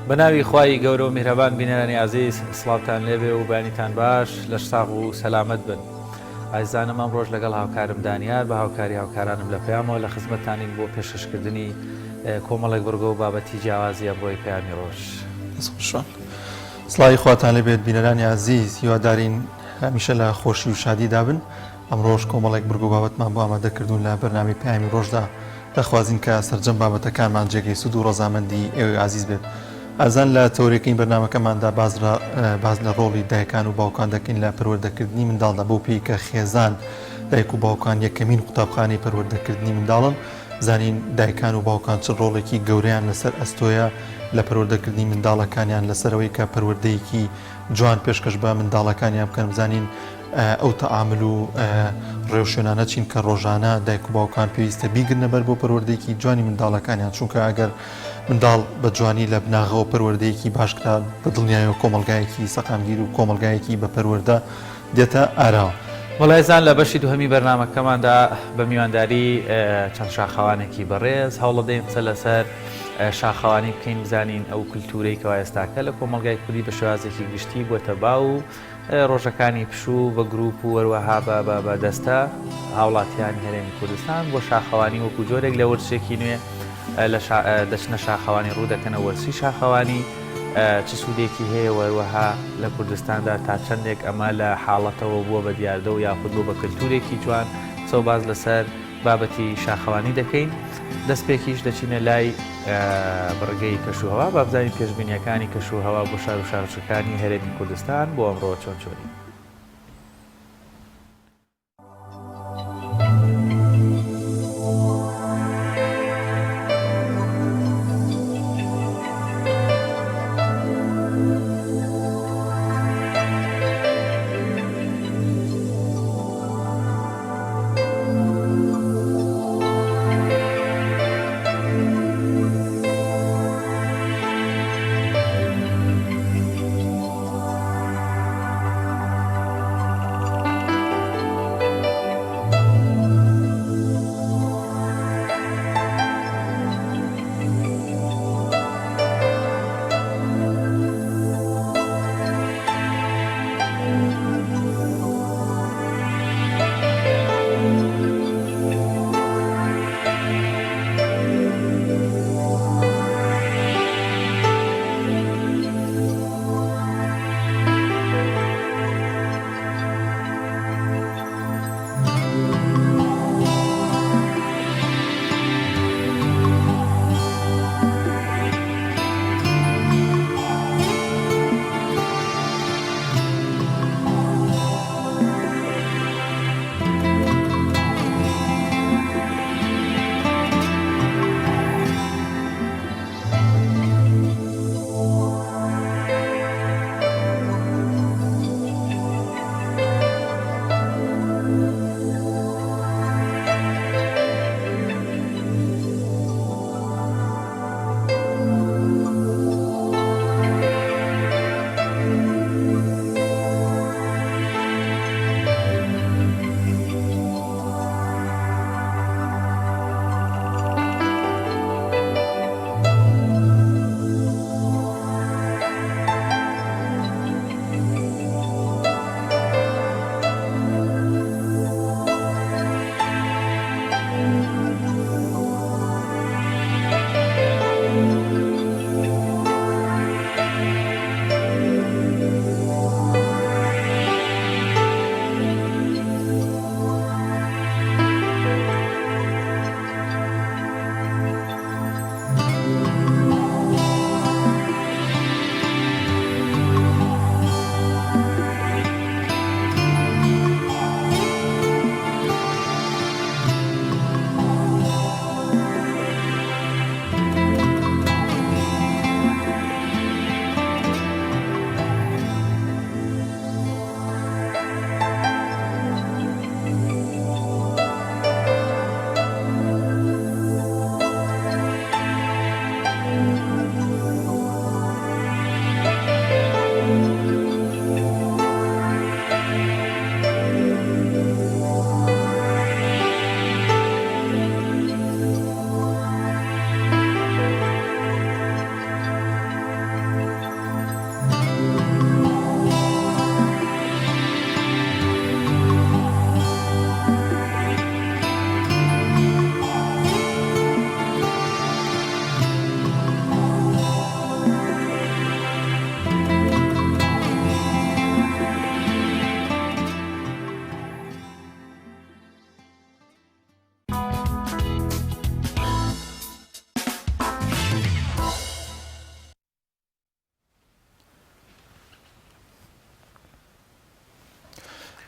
بەناوی خوای گەورە و میهرەبان بینەرانی عەزیز سڵاوتان لێبێ و بانیتان باش لە ساغ و سەلامەت بن. ئایزانم ئەم ڕۆژ لەگەڵ هاوکارم دانیار بە هاوکاری هاوکارانم لە پەیامەوە لە خزمەتتانین بۆ پێشکەشکردنی کۆمەڵێک بڕگە و بابەتی جیاوازی ئەمڕۆی پەیامی ڕۆژ. سڵاوی خواتان لێبێت بینەرانی عەزیز، هیوادارین هەمیشە لە خۆشی و شادی دابن. ئەمڕۆژ کۆمەڵێک بڕگە و بابەتمان بۆ ئامادەکردوون لە بەرنامەی پەیامی ڕۆژدا. دەخوازین کە سەرجەم بابەتەکانمان جێگەی سوود و ڕەزامەندی ئێوەی عەزیز بێت. ئازان لە تەورێکەی بەرنامەکەماندا باز لە ڕۆڵی دایکان و باوکان دەکەین لە پەروەردەکردنی منداڵدا بۆ پێی کە خێزان دایک و باوکان یەکەمین قوتابخانەی پەروەردەکردنی منداڵن. زانین دایکان و باوکان چ ڕۆڵێکی گەورەیان لەسەر ئەستۆیە لە پەروەردەکردنی منداڵەکانیان لەسەرەوەی کە پەروەردەیەکی جوان پێشکەش بە منداڵەکانیان بکەن. بزانین ئەو تەعامل و ڕێوشێنانە چین کە ڕۆژانە دایک و باوکان پێویستە بیگرنە بەر بۆ پەروەردەیەکی جوانی منداڵەکانیان، چونکە ئەگەر منداڵ بە جوانی لە بناغەوە پەروەردەیەکی باشکرا بە دڵنیایەوە کۆمەلگایەکی سەقامگیر و کۆمەلگایەکی بە پەروەردە دێتە ئاراوە. وەڵایزان لە بەشی دووهەمی بەرنامەکەماندا بە میوانداری چەند شاخەوانێکی بەڕێز هەوڵ دەین قسە لەسەر شاخەوانی بکەین، بزانین ئەو کولتورەی کەوا ئێستاکە لە کۆمەلگای کوردی بە شێوازێکی گشتی بووەتە باو و ڕۆژەکانی پشوو بە گروپ و وەروەها بە دەستە هاوڵاتیانی هەرێمی کوردستان بۆ شاخەوانی وەکو جۆرێک لە وەرزێکی نوێ دەچنە شاخەوانی ڕوو دەکەنە وەرسی شاخەوانی چ سوودێکی هەیە وەروەها لە کوردستاندا تا چەندێک ئەمە لە حاڵەتەوە بووە بە دیاردە و یاخود بۆ بە کللتورێکی جوان چەو باز لەسەر بابەتی شاخەوانی دەکەین. دەستپێکیش دەچینە لای بڕگەی کەشوهەوا با بزانین پێشبینیەکانی کەشوهەوا بۆ شار و شارچەکانی هەرێمی کوردستان بۆ ئەمڕۆ چۆن چۆنی.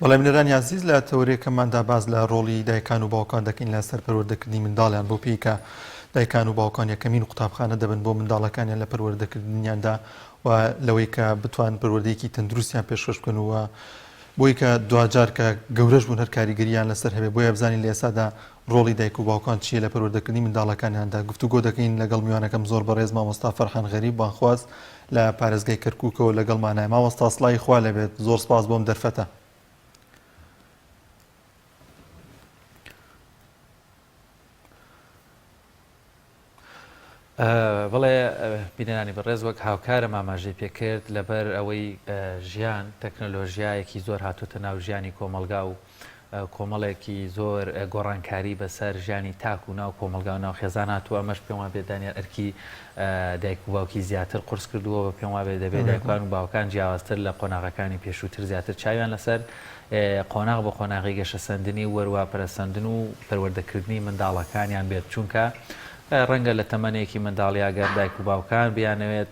بەڵام لەرانی عزیز لە تەورێکەماندا باز لە ڕۆڵی دایکان و باوکان دەکەین لە سەر پەروەردەکردنی منداڵیان بۆ پێیکە دایکان و باوکان یەکەمین قوتابخانە دەبن بۆ منداڵەکانیان لە پەروەردەکردنیاندا و لەوەی کە بتوان پەروەردەیەکی تەندروستیان پێشکەش بکەن و بۆی کە دوجار کە گەورەش بوون هەر کاریگەریان لەسەر هەبێ بۆیە بزانین لە ئێستادا ڕۆڵی دایک و باوکان چیە لە پەروەردەکردنی منداڵەکانیاندا گفتوگۆ دەکەین لەگەڵ میوانەکەم زۆر بەڕێز مامۆستا فەرحان غەریب بانخواست لە پارێزگای کەرکووکەوە لەگەڵمانایە. مامۆستا سڵای خوا لەبێت، زۆر سپاس بۆم دەرفەتە. بڵێ بینانی بەڕێز وەک هاوکارم ئاماژەی پێکرد لەبەر ئەوەی ژیان تەکنۆلۆژیایەکی زۆر هاتووتە ناو ژیانی کۆمەلگا و کۆمەڵێکی زۆر گۆڕانکاری بەسەر ژیانی تاک و ناو کۆمەلگا و ناو خێزان هاتووە. ئەمەش پێم وابێ دانیان ئەرکی دایک و باوکی زیاتر قورس کردووە بە پێم وابێ دەبێت دایکان و باوکان جیاوازتر لە قۆناغەکانی پێشووتر زیاتر چاویان لەسەر قۆناغ بە قۆناغی گەشەسەندنی و وەروە پەرەسەندن و پەروەردەکردنی منداڵەکانیان بێت، چونکە ڕەنگە لە تەمەنێکی منداڵیا گەر دایک و باوکان بیانەوێت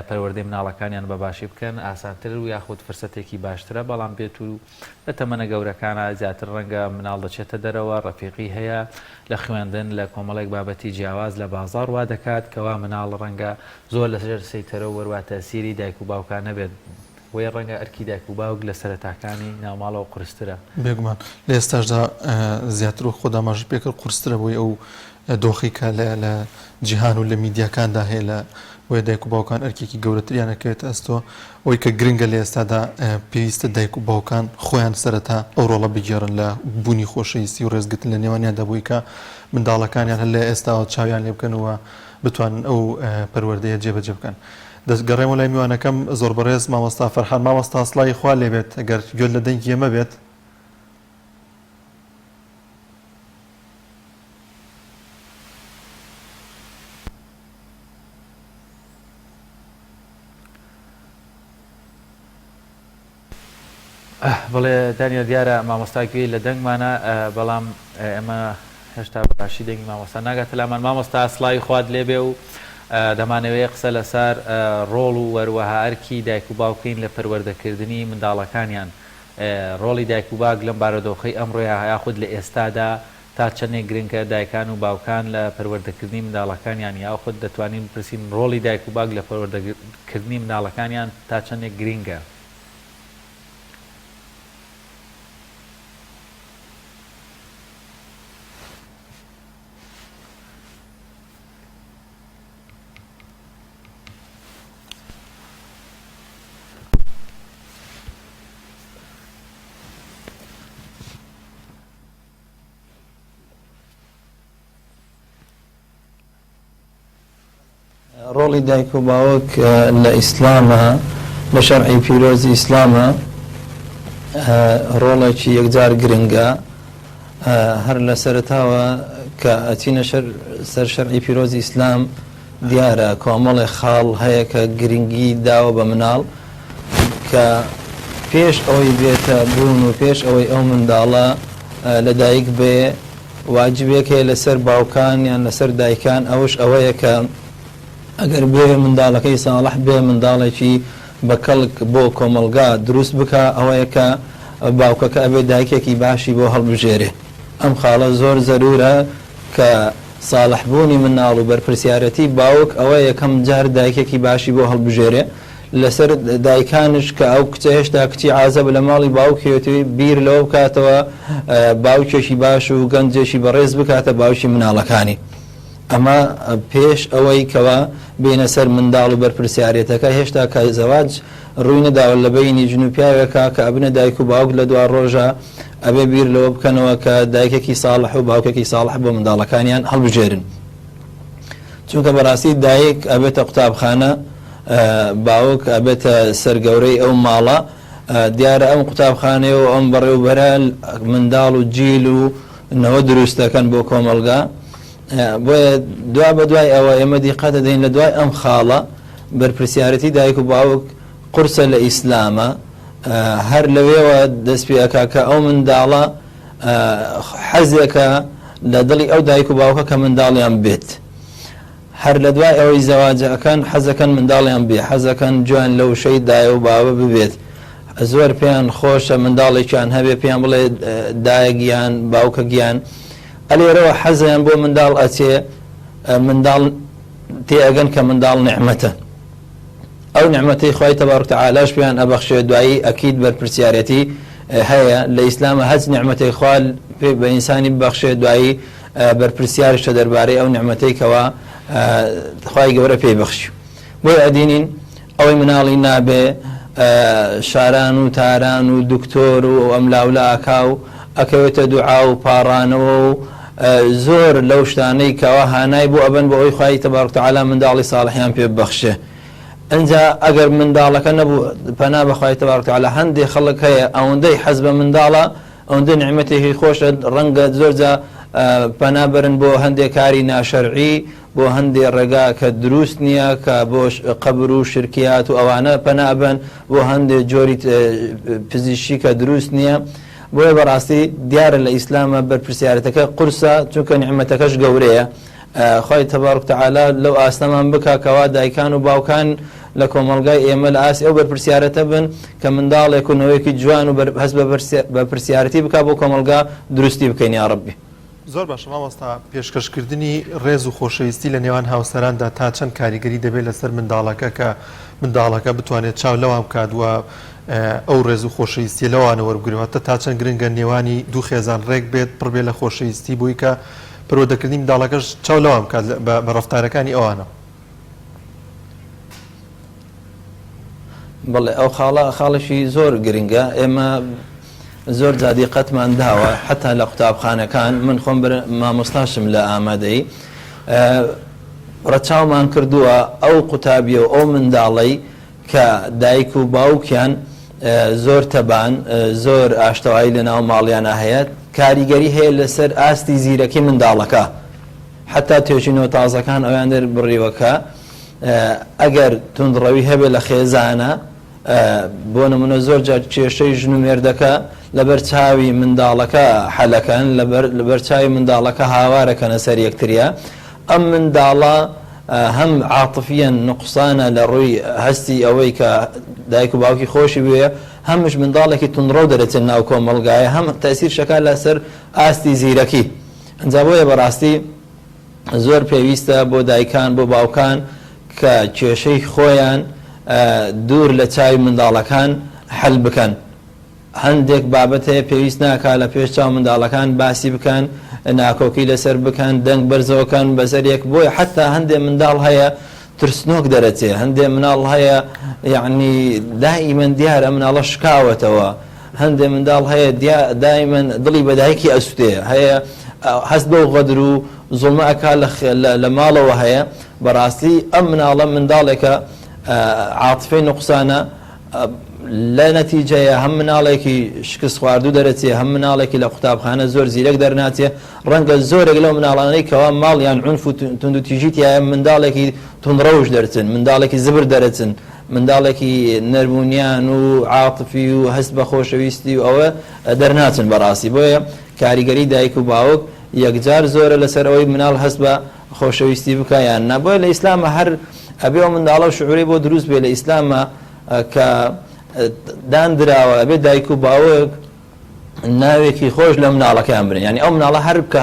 پەروەردەی مناڵەکانیان بەباشی بکەن ئاسانتر و یاخود فرسەتێکی باشترە، بەڵام بێت و لە تەمەنە گەورەکانە زیاتر ڕەنگە مناڵ دەچێتە دەرەوە ڕەفیقی هەیە لە خوێندن لە کۆمەڵێک بابەتی جیاواز لە بازاڕ وا دەکات کەوا مناڵ ڕەنگە زۆر لەسەر سەیتەرە و وەروە تەسیری دایک و باوکان نەبێت، وی ڕەنگە ئەرکی دایک و باوک لە سەرەتاکانی ناوماڵەوە قورسترە. بێگومان لە ئێستاشدا زیاتر و خۆداماژ پێکرد قورسترە بۆی ئەو دۆخی کە لە جیهان و لە میدیاکاندا هەیە لە وی دایک و باوکان ئەرکێکی گەورەتریانەکەوێت ئەستۆ ئەوەی کە گرنگە لە ئێستادا پێویستە دایک و باوکان خۆیان سەرەتا ئەو ڕۆڵە بگێڕن لە بوونی خۆشەویستی و ڕێزگرتن لە نێوانیاندا بووی کە منداڵەکانیان هەر لە ئێستاوە چاویان لێ بکەنەوە بتوان ئەو پەروەردەیە جێبەجێ بکەن. دەستگەڕێمە لای میوانەکەم زۆر بەڕێز مامۆستا فەرحان. مامۆستا سڵای خوا لێبێت ئەگەر گوێت لە دەنگی ئێمە بێت. بڵێ دانیێل دیارە مامۆستاگوێی لە دەنگمانە، بەڵام ئێمە هێشتا باشی دەنگی مامۆستا ناگاتە لامان. مامۆستا سڵای خوات لێبێ و دەمانەوەی قسە لەسەر ڕۆڵ و وەروەها ئەرکی دایک و باوکین لە پەروەردەکردنی منداڵەکانیان. ڕۆڵی دایک و باوک لەم بارەدۆخەی ئەمڕۆیە یاخود لە ئێستادا تا چەندێک گرنگە دایکان و باوکان لە پەروەردەکردنی منداڵەکانیان، یاخود دەتوانین بپرسین ڕۆڵی دایک و باوک لە پەروەردەکردنی منداڵەکانیان تا چەندێک گرنگە؟ ڕۆڵی دایک و باوک لە ئیسلامە، لە شەرعی پیرۆزی ئیسلامە ڕۆڵێکی یەکجار گرنگە. هەر لە سەرتاوە کە ئەچینە سەر شەرعی پیرۆزی ئیسلام دیارە کۆمەڵی خاڵ هەیە کە گرنگی داوە بە مناڵ کە پێش ئەوەی بێتە بوون و پێش ئەوەی ئەو منداڵە لە دایک بێ واجبێک هەیە لەسەر باوکان یان لەسەر دایکان ئەوش ئەوەیە کە ئەگەر بێ منداڵەکەی ساڵح بێ منداڵێکی بەکەڵک بۆ کۆمەلگا دروست بکە ئەوەیە کە باوکەکە ئەبێ دایکێکی باشی بۆ هەڵبژێرێ. ئەم خاڵە زۆر زەرورە کە ساڵحبوونی مناڵ و بەرپرسیارەتی باوک ئەوە یەکەم جار دایکێکی باشی بۆ هەڵبژێرێ. لەسەر دایکانش کە ئەو کچە هێشتا کچی عازەب لە ماڵی باوکێتی بیر لەوە بکاتەوە باوکێکی باش و گەنجێکی بەڕێز بکاتە باوکی مناڵەکانی. ئەمە پێش ئەوەی کەوا بینە سەر منداڵ و بەرپرسیارەتەکە هێشتا کە زەواج ڕووی نەداوە لە بینی ژن و پیاوێکە کە ئەبنە دایک و باوک لە دوا ڕۆژە ئەبێ بیر لەوە بکەنەوە کە دایکێکی ساڵح و باوکێکی ساڵح بۆ منداڵەکانیان هەڵبژێرن. چونکە بەڕاستی دایک ئەبێتە قوتابخانە، باوک ئەبێتە سەرگەورەی ئەو ماڵە. دیارە ئەم قوتابخانەیە و ئەم بەڕێوبەرە منداڵ و جیل و نەوە دروست دەکەن بۆ کۆمەلگا. بۆیە دوا بە دوای ئەوە ئێمە دیقەت دەدەین لە دوای ئەم خاڵە بەرپرسیارەتی دایک و باوک قورسە لە ئیسلامە. هەر لەوێوە دەست پێەکە کە ئەو منداڵە حەزێکە لە دڵی ئەو دایک و باوکە کە منداڵیان بێت. هەر لە دوای ئەوەی زەواجەکەن حەزەکەن منداڵیان بێ، حەزەکەن جوان لەو شەی دایە و باوە ببێت. زۆر پێیان خۆشە منداڵێکیان هەبێ پێیان بڵێ دایەگیان باوکە گیان ئەلێرەوە حەزیان بۆ منداڵ ئەچێ منداڵ تێئەگەن کە منداڵ نعمەتە ئەو نعمەتەی خۆی تەبارەک وتەعالاش پێیان ئەبەخشێ دوایی ئەکید بەرپرسیارەتی هەیە لە ئیسلامە هەچ نعمەتەی خوا بە ئینسانی ببەخشێ دوایی بەرپرسیارشە دەربارەی ئەو نعمەتەی کەوا خوای گەورە پێی بەخشی بۆی ئەدینین ئەوەی مناڵی نابێ شاران و تاران و دکتۆر و ئەم لاولە ئاکاو ئەکەوێتە دوعا و پاڕانەوە و زۆر لەو شتانەی کەوا هانای بۆ ئەبن بە ئەوی خوای تەبارەک وتەعالا منداڵی ساڵحیان پێ ببەخشێ ئەنجا ئەگەر منداڵەکە نەبوو پەنا بەخوای تەبارەک وتەعالا هەندێک خەڵک هەیە ئەوەندەی حەز بە منداڵە ئەوەندە نعمەتێکی خۆشە ڕەنگە زۆرجا پەنا بەرن بۆ هەندێک کاری ناشەرعی بۆ هەندێک ڕێگا کە دروست نییە کە بۆ قەبر و شرکیات و ئەوانە پەنا بن بۆ هەندێک جۆری پزیشکی کە دروست نییە بۆیە بەڕاستی دیارە لە ئیسلامە بەرپرسیارەتەکە قورسە چونکە نعمەتەکەش گەورەیە خۆی تەبارەک وتەعالا لەو ئاستەمان بکا کەوا دایکان و باوکان لە کۆمەڵگای ئێمە لە ئاسی ئەو بەرپرسیارەتە بن کە منداڵێک و نەوەیەکی جوان و هەست بە پرسیارەتی بک بۆ کۆمەڵگا دروستی بکەین یا ڕەبی زۆر باشە مامۆستا پێشکەشکردنی ڕێز و خۆشەویستی لە نێوان هاوسەراندا تا چەند کاریگەری دەبێت لەسەر منداڵەکە کە منداڵەکە بتوانێت چاو لەوام بکات وە ئەو ڕێز و خۆشەویستی لەوانە وەربگرێتە تا چەند گرنگە نێوانی دوو خێزان ڕێک بێت پڕ بێت لە خۆشەویستی بووی کە پەروەردەکردنی منداڵەکەش چاو لەوام بکات بە ڕەفتارەکانی ئەوانە بەڵێ ئەو خاڵەشی زۆر گرنگە ئێمە زۆر جادیقەتمان داوە حتا لە قوتابخانەکان من خۆم مامۆستاشم لە ئامادەی ڕەچاومان کردووە ئەو قوتابیە و ئەو منداڵەی کە دایک و باوکیان زۆر تەبان زۆر ئاشتەوایی لە ناو ماڵیانە هەیە کاریگەری هەیە لەسەر ئاستی زیرەکی منداڵەکە حتا توێژینەوە تازەکان ئەویان دەربڕیوەکە ئەگەر توندڕەوی هەبێت لە خێزانە بۆ نمونە زۆر جار کێشەی ژن و مێردەکە لەبەر چاوی منداڵەکە حەلەکەن لەبەر چاوی منداڵەکە هاوارەکەنە سەر یەکتریە ئەم منداڵە هەم عاتفیان نقصانە لە ڕووی هەستی ئەوەی کە دایک و باوکی خۆشی بووە هەمش منداڵێکی توندڕە دەرەچێت ناو کۆمەڵگایە هەم تەسیر شەکە لەسەر ئاستی زیرەکی ئەنجا بۆیە بەڕاستی زۆر پێویستە بۆ دایکان بۆ باوکان کە کێشەی خۆیان دوور لە چاوی منداڵەکان حەل بکەن هەندێک بابەت هەیە پێویست ناکا لە پێش چاو منداڵەکان باسی بکەن ناکۆکی لەسەر بکەن دەنگ بەرزەوەکەن بەسەر یەک بۆیە حتا هەندێک منداڵ هەیە ترسنۆک دەرەچێ هەندێک مناڵ هەیە یعنی دائیمەن دیارە مناڵە شکاوەتەوە هەندێک منداڵ هەیە دائیمەن دڵی بەدایکی ئەسوتێ هەیە هەست بەو غەدر و زوڵمە ئەکا لە ماڵەوە هەیە بەڕاستی ئەم مناڵە منداڵێکە عاتفەی نقصانە لە نەتیجەیە هەم مناڵێکی شکست خواردو دەرەچێ هەم مناڵێکی لە قوتابخانە زۆر زیرەک دەرناچێ ڕەنگە زۆرێک لەو مناڵانەی کەوا ماڵیان عنف و تند و تیژیتیایە منداڵێکی توندڕەوش دەرچن منداڵێکی زبر دەرەچن منداڵێکی نەرمونیان و عاتفی و هەست بە خۆشەویستی و ئەوە دەرناچن بەڕاستی بۆیە کاریگەری دایک و باوک یەکجار زۆرە لەسەر ئەوەی مناڵ هەست بە خۆشەویستی بکایان نەبووە لە ئیسلامە هەر ئەبێ ئەو منداڵە و شعوری بۆ دروست بێ لە ئیسلامە کە دانراوە ئەبێ دایک و باوک ناوێکی خۆش لە مناڵەکەیان برن یعنی ئەو مناڵە هەر بکە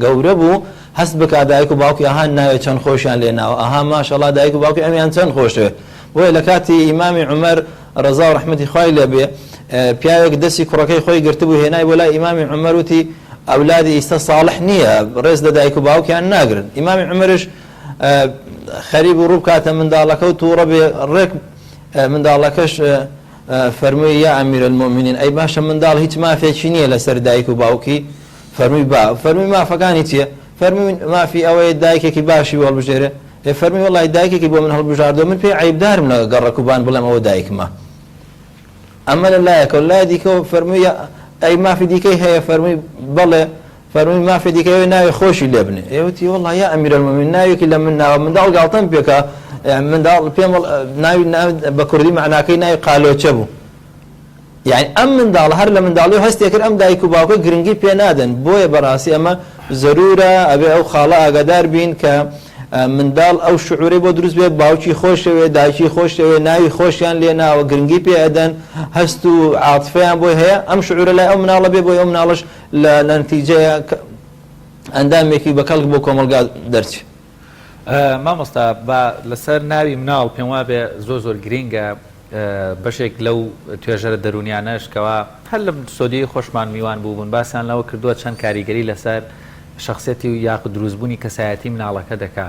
گەورە بوو هەست بکات دایک و باوکی ئاهان ناوێت چەند خۆشیان لێناوە ئاها ماشەڵڵا دایک و باوکی ئەمیان چەند خۆشەوێ بۆیە لە کاتی ئیمامی عومەر ڕەزا و ڕەحمەتی خوای لێبێ پیاوێک دەستی کوڕەکەی خۆی گرتبوو هێنای بۆ لای ئیمامی عومەر وتی ئەولادی ئیستا ساڵح نییە ڕێز لە دایک و باوکیان ناگرن ئیمامی عومەرش خەریب و ڕوو کاتە منداڵەکە و تووڕە بێ ڕێک منداڵەکەش فەرمووی یا ئەمیر المؤمنین ئەی باشە منداڵ هیچ مافێکی نییە لەسەر دایک و باوکی فەرمووی فەرمووی مافەکانی چییە فەرمووی مافی ئەوەیە دایکێکی باشی هەڵبژێرێ فەرمووی وەڵای دایکێکی بۆ من هەڵبژاردەوە من پێی عیبدارم لە گەڕەکوبان بڵێم ئەوە دایکمە ئەمە لە لایەکە و لای دیکەەوە فەرمووی ئەی مافی دیکەی هەیە فەرمووی بەڵێ فەرمووی مافی دیکەوە ناوی خۆشی لێ بنێ ئێوەتی وەڵای یا ئەمیر المؤمنین ناوێکی لە من ناوە منداڵ گاڵتەم پێکە منداڵ پێم ناوی بە کوردی معناکەی ناوی قالۆچە بوو یعنی ئەم منداڵ هەر لە منداڵی و هەستێ کرد ئەم دایک و باوکە گرنگی پێ نادەن بۆیە بەڕاستی ئەمە زەرورە ئەبێ ئەو خاڵە ئاگادار بین کە منداڵ ئەو شعورەی بۆ دروست بێ باوکی خۆشەوێ دایکی خۆشەوێ ناوی خۆشیان لێ ناوە گرنگی پێ ئەدەن هەست و عاتفەیان بۆی هەیە ئەم شعورە لای ئەو مناڵە بێ بۆی ئەو مناڵش لە نەتیجەیە ئەندامێکی بە کەڵک بۆ کۆمەلگا دەرچێت. مامۆستا بە لەسەر ناوی مناڵ پێم وابێ زۆر گرینگە بەشێک لەو توێژەرە دەرونیانەش کەوا هەر لە سۆدیی خۆشمان میوان بووبوون باسییان لەوە کردووە چەند کاریگەری لەسەر شخصێتی و یاخود دروستبوونی کەسایەتی مناڵەکە دەکا.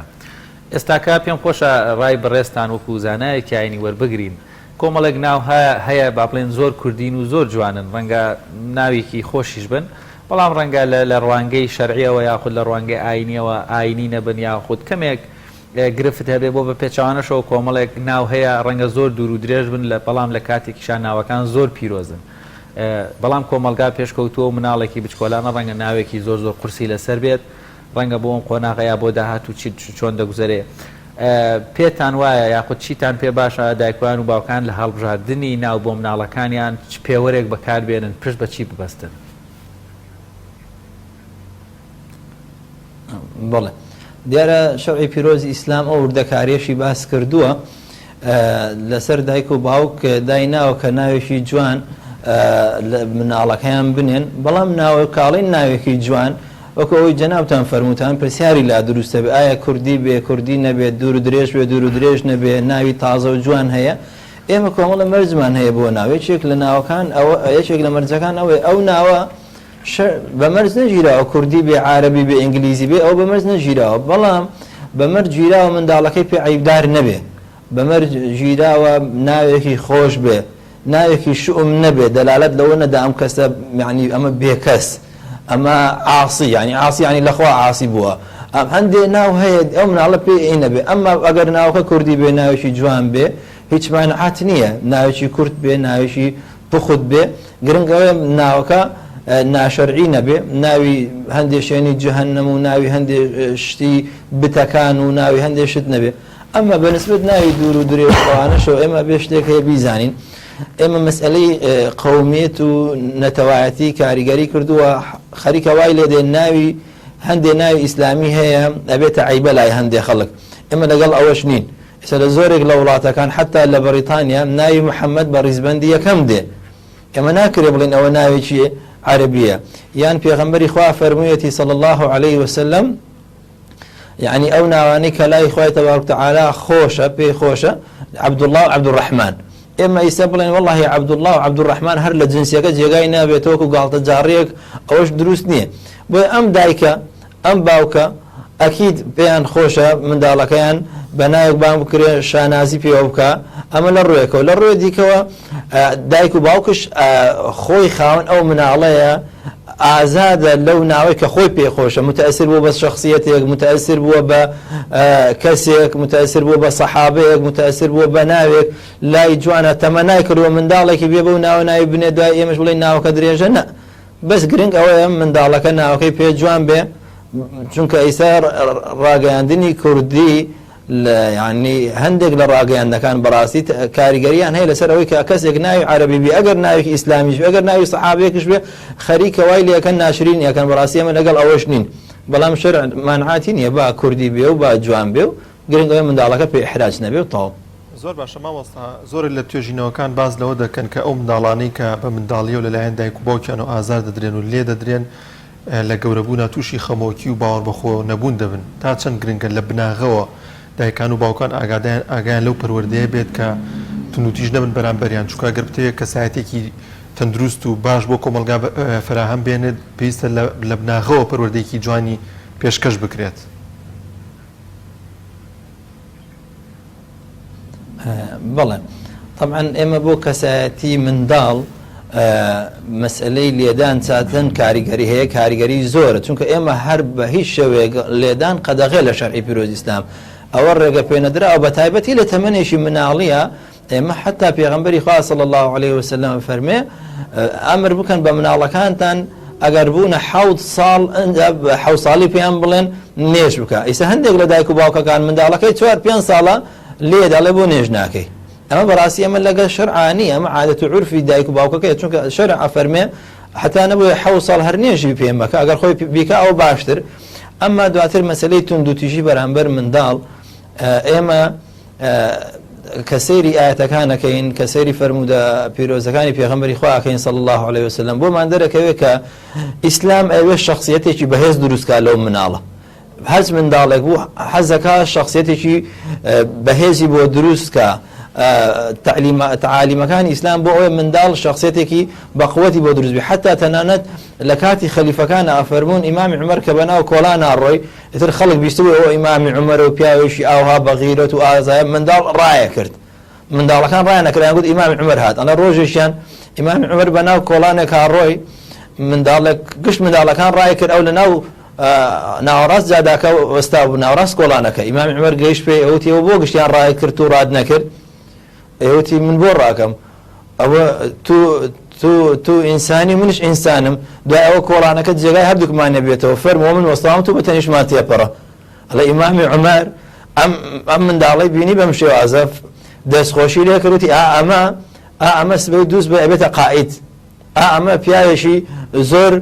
ئێستاکە پێم خۆشە ڕای بەڕێستان وەکو زانایەکی ئاینی وەربگرین کۆمەڵێک ناو هەیە با بڵێن زۆر کوردین و زۆر جوانن ڕەنگە ناوێکی خۆشیش بن بەڵام ڕەنگە لە ڕوانگەی شەرعیەوە یاخود لە ڕوانگەی ئاینیەوە ئاینی نەبن یاخود کەمێک گرفت هەبێ بۆ بە پێچوانەشەوە کۆمەڵێک ناو هەیە ڕەنگە زۆر دوور و درێژ بن لە بەڵام لە کاتێکیشان ناوەکان زۆر پیرۆزن بەڵام کۆمەلگا پێشکەوتووە مناڵێکی بچکۆلانە ڕەنگە ناوێکی زۆر قورسی لەسەر بێت ڕەنگە بۆ ئەم قۆناغەیە بۆ داهات و چۆن دەگوزارێ پێتان وایە یاخود چیتان پێ باشە دایکوان و باوکان لە هەڵبژاردننی ناو بۆ مناڵەکانیان پێوەرێک بەکاربێنن پشت بە چی ببەستن؟ بەڵێ دیارە شەرعی پیرۆزی ئیسلام ئەو وردەکاریەشی باس کردووە لەسەر دایک و باوک دایناوە کە ناوێکی جوان مناڵەکەیان بنێن بەڵام ناوە کاڵین ناوێکی جوان وەکو ئەوی جەنابتان فەرمووتان پرسیاری لا دروستە بێ ئایا کوردی بێ کوردی نەبێت دوور و درێژ بێ دوور و درێژ نەبێ ناوی تازە و جوان هەیە ئێمە کۆمەڵە مەرجمان هەیە بۆ ناو یەکێک لە ناوەکان یەکێک لە مەرجەکان ئەو ناوە بەمەرج نەگیراوە کوردی بێ عارەبی بێ ئینگلیزی بێ ئەو بەمەرج نەگیراوە بەڵام بەمەرج گیراوە منداڵەکەی پێ عیبدار نەبێ بەمەرج گیراوە ناوێکی خۆش بێ ناوێکی شوم نەبێ دەلالەت لەوە نەدا ئەم کەسە یعنی ئەمە بێکەس ئەمە عاسی ینی عاسی ینی لەخوا عاسی بووە ئەم هەندێ ناو هەیە ئەو مناڵە پێ ئینە بێ ئەمما ئەگەر ناوەکە کوردی بێ ناوێکی جوان بێ هیچ مانعات نییە ناوێکی کورد بێ ناوێکی پخوت بێ گرنگەوەی ناوەکە ناشەرعی نەبێ ناوی هەندێک شوێنی جەهەنەم و ناوی هەندێک شتی بتەکان و ناوی هەندێک شت نەبێ ئەمە بەنسبەت ناوی دوور و درێژوانەشەوە ئێمە بێ شتێک هەیە بیزانین ئێمە مەسئلەی قەومیەت و نەتەوایەتی کاریگەری کردووە خەریکە وای لێ دێن ناوی هەندێک ناوی ئیسلامی هەیە ئەبێتە عیبە لای هەندێک خەڵک ئێمە لەگەڵ ئەوەش نین ئێستا لە زۆرێک لە وڵاتەکان حتا لە بەریتانیا ناوی محەممەد بە ڕیزبەندی یەکەم دێ ئێمە ناکرێ بڵێن ئەوە ناوێکی عربية يعني پیغمبری خواه فرمویتی صلى الله عليه وسلم يعني او ناوانی که لای خواه تبارك تعالى خوشة بي خوشة عبد الله وعبد الرحمن اما يسبلين والله عبد الله وعبد الرحمن هر لجنسيك جيغاي نابيتوك وقالت جاريك اوش دروس نيه بو ام دايكا ام باوكا اكيد بيان خوشة من دالكيان بنايك بان بكري شانازي بيوبكا اما للرويكو للروي ديكوا دایک و باوکش خۆی خاون ئەو مناڵەیە ئازادە لەو ناوەی کە خۆی پێخۆشە متأثر بووە بە شخصیەتێک متأثر بووە بە کەسێک متأثر بووە بە سەحابەیەک متأثر بووە بە ناوێک لای جوانە تەمەنای کردووە منداڵێکی بێ بەو ناوە ناوی بنێ دوای ئێمەش بڵێ ناوەکە درێژە نە بەس گرنگ ئەوەیە منداڵەکە ناوەکەی پێ جوان بێ چونکە ئیسا ڕاگەیاندنی کوردی يعني هەندێک لە ڕاگەیاندنەکان بەڕاستی کاریگەریان هەیە لەسەر ئەوەی کە کەسێک ناوی عەرەبی بێ ئەگەر ناوی ئیسلامیش بێ ئەگەر ناوی سەحابەیەکش بێ خەریکە وای لێەکەن ناشرین یەکەن بەڕاستی ئەمە لەگەڵ ئەوەش نین بەڵام شەرع مانعاتی نییە با کوردی بێ و با جوان بێ و گرنگ ئەوەی منداڵەکە پێ ئیحراج نەبێ و تەواو زۆر باشە مامۆستا زۆر لە توێژینەوەکان باز لەوە دەکەن کە ئەو منداڵانەی کە بە منداڵیە و لەلایەن دایک و باوکیان و ئازار دەدرێن و لێ دەدرێن لە گەورەبوونا تووشی خەمۆکی و باوەڕ بەخۆ نەبوون دەبن تا چەند گرنگە لە بناغەوە دایکان و باوکان ئاگایان لەو پەروەردەیە بێت کە تونوتیش نەبن بەرامبەریان چونکە ئەگەر بتەوێت کەسایەتێکی تەندروست و باش بۆ کۆمەلگا فراهەم بێنێت پێویستە لە بناغەوە پەروەردەیەکی جوانی پێشکەش بکرێت. بەڵێ طبعا ئێمە بۆ کەسایەتی منداڵ مەسئلەی لێدان چاتن کاریگەری هەیە کاریگەری زۆرە چونکە ئێمە هەر بە هیچ شەوێک لێدان قەدەغێ لە شەرعی پیرۆزی ئیسلام ئەوە ڕێگە پێنەدرا ئەو بە تایبەتی لە تەمەنێکی مناڵیە ئێمە حتا پێغەمبەری خوا صلی الله عليه وسلم فەرمێ ئەمر بکەن بە مناڵەکانتان ئەگەر بوونە 7 ساڵی پێیان بڵێن نێژ بکە ئیسا هەندێک لە دایک و باوکەکان منداڵەکەی 4-5 ساڵە لێ دەڵێ بۆ نێژ ناکەی ئەمە بەڕاستی ئەمە لەگەڵ شەرعانی ئەمە عادەت و عورفی دایک و باوکەکەی چونکە شەرع فەرمێ حتا نەبووە 7 ساڵ هەر نێژی پێم بکە ئەگەر خۆی بیکە ئەو باشتر ئەمما دواتر مەسلەی توندوتیژی بەرامبەر منداڵ ئێمە کە سەیری ئاەتەکانەکەین کە سەیری فەرموودە پیرۆزەکانی پێغەمبەری خواکەین صلی الله عليه وسلم بۆمان دەرەکەوێت کە ئیسلام ئەوێ شخصیەتێکی بەهێز دروستکا لەو مناڵە هەز منداڵێک بوو حەزەکە شخصیەتێکی بەهێزی بۆ دروستکە تعالیمەکانی ئیسلام بۆ ئەوەی منداڵ شخصیەتێکی بەقوەتی بۆ دروست بێ حتا تەنانەت لە کاتی خەلیفەکانە ئەفەرموون ئیمامی عومەر کە بەناو کۆڵان ئاڕۆی ئیتر خەڵک بیستبوو ئەوە ئیمامی عومەر و پیاوێکی ئاوها بەغیرەت و ئازایە منداڵ ڕایە کرد منداڵەکان ڕایە نەکرایان گوت ئیمامی عومەر هات ئەڵە ڕۆژێکیان ئیمامی عومەر بەناو کۆڵانێک هاڕۆی منداڵێک گشت منداڵەکان ڕایە کرد ئەو لەناو ناوەڕاست جاداکە وەستا بوو ناوەڕاست کۆڵانەکە ئیمامی عومەر گەیشت پێی ئەوتی ئەوە بۆ گشتیان ڕای کرد و ڕاد نەکرد ئێوەتی من بۆ ڕاکەم ئەوە تو ئینسانی منش ئینسانم دوای ئەوە کۆڵانەکە جێگای هەردووکمانە بێتەوە فەرمووە من وەستاوم تو بە تەنیشمان تێپەڕە ئەڵێ ئیمامی عومەر ئەم منداڵەی بینی بەم شێوازە دەستخۆشی لێ کردوتی ئەمە سبەی دووس بە ئەبێتە قائید ئەمە پیاوێکی زۆر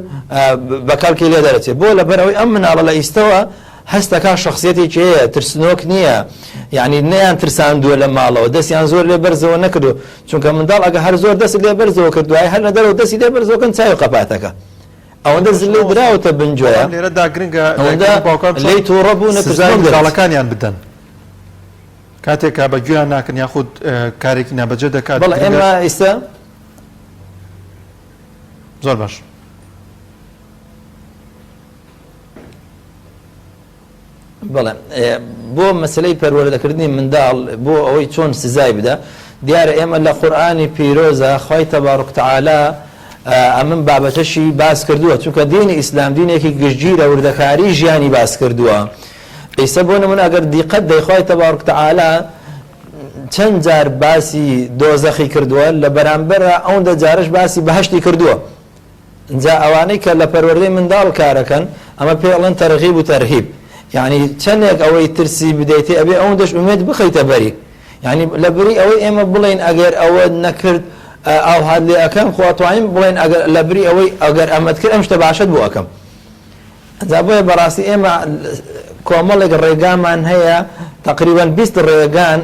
بەکەڵکی لێ دەرەچێت بۆ لەبەرەوەی ئەم مناڵە لە ئیستەوە هەستەکە شخصیەتێکی هەیە ترسنۆک نییە یعنی نەیان ترساندووە لە ماڵەوە دەستیان زۆر لێ بەرزەوە نەکردو چونکە منداڵ ئەگە هەر زۆر دەست لێ بەرزەوە کردوای هەر لە دەرەوە دەستی لێ بەرزەوەکەن چاوی قەپاتەکە ئەوەندە زلەی دراوەتە بنجۆیە لێرەدا گرنگە لێی تۆڕە بوو منداڵەکانیان بدەن کاتێکا بەگوێیان ناکەن یاخود کارێکی نابەجێ دەکات بەڵێ ئێمە ئێستا زۆر باش بەڵێ بۆ مەسلەی پەروەردەکردنی منداڵ بۆ ئەوەی چۆن سزای بدە دیارە ئێمە لە قورئانی پیرۆزە خوای تەبارەک تەعالا ئەمن بابەتەشی باس کردووە چونکە دینی ئیسلام دینێکی گشتگیرە وردەکاری ژیانی باس کردووە ئێستا بۆ نمونە ئەگەر دیقەت دەی خوای تەبارەک تەعالا چەند جار باسی دۆزەخی کردووە لە بەرامبەرە ئەوەندە جارش باسی بەهەشتی کردووە جا ئەوانەی کە لە پەروەردەی منداڵ کارەکەن ئەمە پێڵەن تەرغیب و تەرهیب یعنی چەندێک ئەوەی ترسی بدەیتێ ئەبێ ئەوەندەش ئومێد بخەیتە بەری یعنی لە بری ئەوەی ئێمە بڵێن ئەگەر ئەوە نەکرد ئەو هات لێ ئەەکەم خواتوانین بڵێن لە بری ئەوەی ئەگەر ئەمەد کرد ئەم شتە باشەت بۆ ئەەکەم جا بۆیە بەڕاستی ئێمە کۆمەڵێک ڕێگامان هەیە تقریبان 20 ڕێگان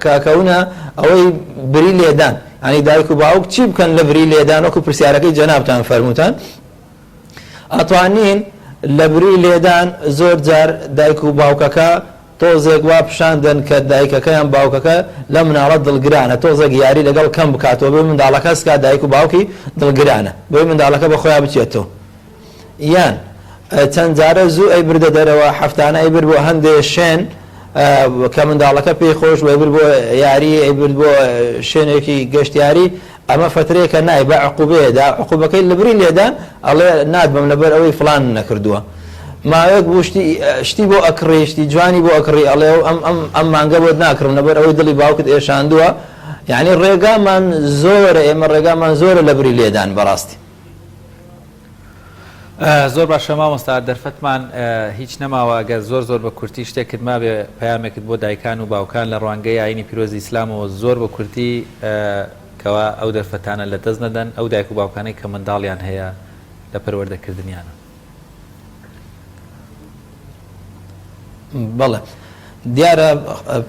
کاکەونە ئەوەی بری لێدان ینی دایک و باوک چی بکەن لە بری لێدان وەکو پرسیارەکەی جەنابتان فەرمووتان ئەتوانین لە بری لێدان زۆر جار دایک و باوکەکە تۆزێک وا پیشاندن کە دایکەکەیان باوکەکە لە مناڵەت دڵگرانە تۆزێک یاری لەگەڵ کەم بکاتەوە بۆ منداڵەکە سکات دایک و باوکی دڵگرانە بۆی منداڵەکە بە خۆیان بچێتەوە یان چەند جارە زوو ئەیبردە دەرەوە هەفتانە ئەیبرد بۆ هەندێک شوێن کە منداڵەکە پێی خۆش ئەیبرد بۆ یاری ئەیبرد بۆ شوێنێکی گەشتیاری ئەمە فترەیەکە نای بە عقوبەیەدا عقوبەکەی لە بری لێدان ئەڵێ نادبم لەبەر ئەوەی فلان نەکردووە ماوەیەک بوو شتی بۆ ئەکڕی شتی جوانی بۆ ئەکڕی ئەڵێ ئەم مانگە بۆت ناکڕم لەبەر ئەوەی دڵی باوکت ئێشاندووە یعنی ڕێگامان زۆرە ئێمە ڕێگامان زۆرە لە بری لێدان بەڕاستی زۆر باشە مامۆستا دەرفەتمان هیچ نەماوە ئەگەر زۆر بە کورتی شتێکت ما بێ پەیامێکت بۆ دایکان و باوکان لە ڕوانگەی ئاینی پیرۆزی ئیسلامەوە زۆر بە کورتی کەوا ئەو دەرفەتانە لە دەست نەدەن ئەو دایک و باوکانەی کە منداڵیان هەیە لە پەروەردەکردنیانە بەڵێ دیارە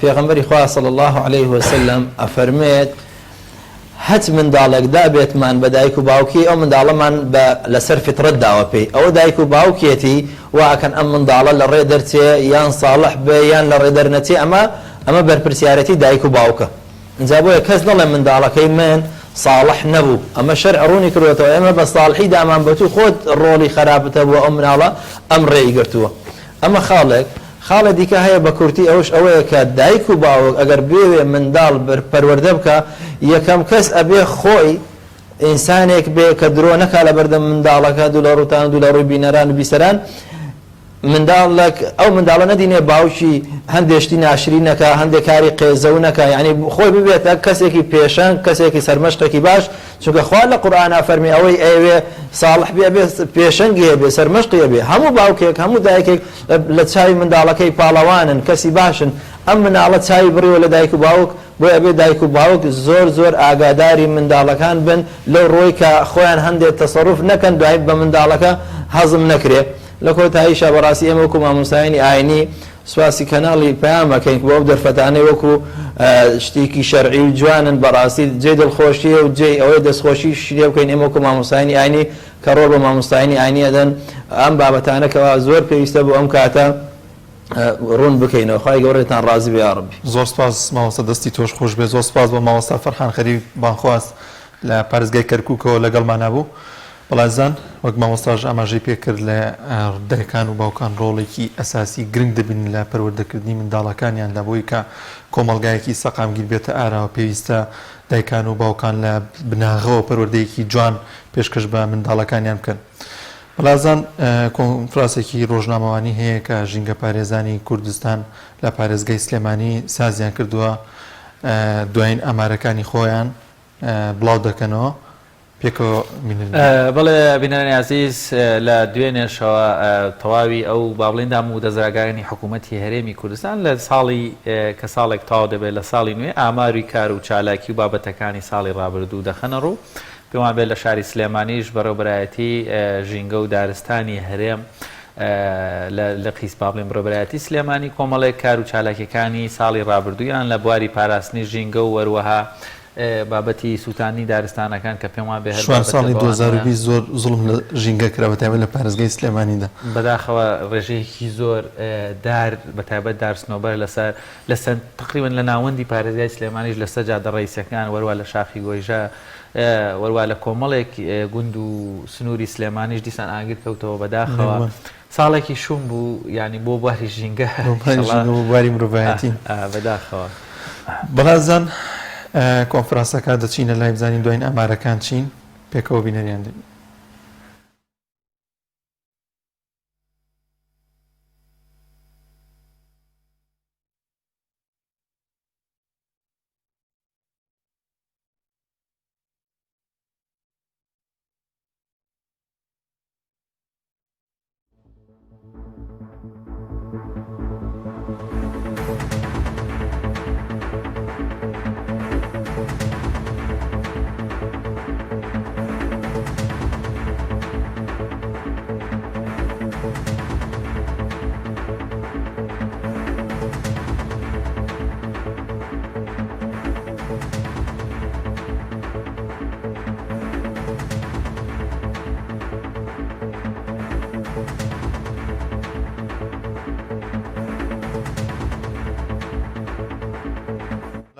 پێغەمبەری خوا صلی الله عليه وسلم ئەفەرمێت هەچ منداڵێک دابێتمان بە دایک و باوکی ئەو منداڵەمان لەسەر فترەت داوە پێی ئەوە دایک و باوکێتی واکەن ئەم منداڵە لە ڕێ دەرچێ یان ساڵح بێ یان لە ڕێ دەرنەچێ ئەمە بەرپرسیارەتی دایک و باوکە اینجا بۆیە کەس دەڵێ منداڵەکەی من ساڵح نەبوو ئەمە شەرع ڕوونی کردوێتەوە ئێمە بە ساڵحی دامان بەتو خۆت ڕۆڵی خراپتە بووە ئەو مناڵە ئەم ڕێی گرتووە ئەمە خاڵە دیکە هەیە بە کورتی ئەوش ئەوەیە کە دایک و باوک ئەگەر بێوێ منداڵ پەروەردە بکە یەکەم کەس ئەبێ خۆی ئینسانێک بێ کە درۆ نەکا لە بەردەم منداڵەکە دوو لە ڕووتان دوو لە ڕووی بینەران و بیسەران منداڵێک ئەو منداڵە نەدینێ باوکی هەندێشتی ناشری نەکە هەندێک کاری قێزەو نەکە یعنی خۆی ببێتە کەسێکی پێشەنگ کەسێکی سەرمەشقێکی باش چونکە خوا لە قورئانە فەرمی ئەوەی ئەوێ ساڵح بێ پێشەنگی هەبێ سەرمەشقی هەبێ هەموو باوکێک هەموو دایکێک لە چاوی منداڵەکەی پاڵەوانن کەسی باشن ئەم مناڵە چاوی بڕیوە لە دایک و باوک بۆ ئەبێ دایک و باوک زۆر ئاگاداری منداڵەکان بن لەو ڕۆی کە خۆیان هەندێک تەسەڕوف نەکەن دوای بە منداڵەکە هەزم نەکرێ لە کۆتاییشە بەڕاستی ئێمە وەکو مامۆستایانی ئاینی سواسی کەناڵی پەیامەکەین بۆ ئەو دەرفەتانەی وەکو شتێکی شەرعی و جوانن بەڕاستی جێ دڵخۆشیە و جێ ئەوەی دەستخۆشی شتێ بکەین ئێمە وەکو مامۆستایانی ئاینی کە ڕۆڵ بە مامۆستایانی ئاینی ئەدەن ئەم بابەتانەکەەوە زۆر پێویستە بۆ ئەم کاتە ڕوون بکەینەوە خی گەورێتان ڕازی بێ یا ڕەبی. زۆر سپاس مامۆستا دەستی تۆش خۆش بێ. زۆر سپاس بۆ مامۆستا فەرحان خەریف بانخواست لە پارێزگای کەرکووکەوە لەگەڵمان نەبوو. بەڵازان وەک مامۆستاژ ئاماژەی پێکرد لە دایکان و باوکان ڕۆڵێکی ئەساسی گرنگ دەبین لە پەروەردەکردنی منداڵەکانیاندا بۆی کە کۆمەڵگایەکی سەقامگیر بێتە ئاراوە پێویستە دایکان و باوکان لە بناغەوە پەروەردەیەکی جوان پێشکەش بە منداڵەکانیان بکەن. بەڵازان کۆنفرانسێکی ڕۆژنامەوانی هەیە کە ژینگە پارێزانی کوردستان لە پارێزگای سلێمانی سازیان کردووە دوایین ئامارەکانی خۆیان بڵاو دەکەنەوە. بەڵێ بینەرانی عزیز لە دوێنێشەوە تەواوی ئەو باڵێندام و دەزراگانی حکوومەتی هەرێمی کوردستان لە ساڵی کە ساڵێک تاو دەبێت لە ساڵی نوێ ئاماری کار و چالاکی و بابەتەکانی ساڵی ڕابردوو دەخەنە ڕوو. پێوان بێت لە شاری سلێمانیش بەڕێوەبەرایەتی ژینگە و دارستانی هەرێم لە قیس باڵێن بڕێوەبەرایەتی سلێمانی کۆمەڵێک کار و چالاکیەکانی ساڵی ڕابردوویان لە بواری پاراستنی ژینگە و وەروەها بابەتی سووتانی دارستانەکان کە پێم وابێ ساڵی 2020 زۆر زوڵم لە ژینگە کراوەتەوە لە پارێزگای سلێمانیدا بەداخەوە ڕێژەیەکی زۆر دار بەتایبەت دارستنەوەبەر لەسەر تقریبا لە ناوەندی پارێزگای سلێمانیش لەسەر جادە ڕئیسەکان وەروە لە شاخی گۆیژە وەروە لە کۆمەڵێک گوند و سنووری سلێمانیش دیسان ئاگر کەوتەوە بەداخەوە ساڵێکی شوم بوو ینی بۆ بواری ژینگە بواری مرۆڤایەتی بەداخەوە. بەڵازان کۆنفرانسەکە دەچینە لای بزانین دوایین ئامارەکان چین پێکەوە بینەریان دێن.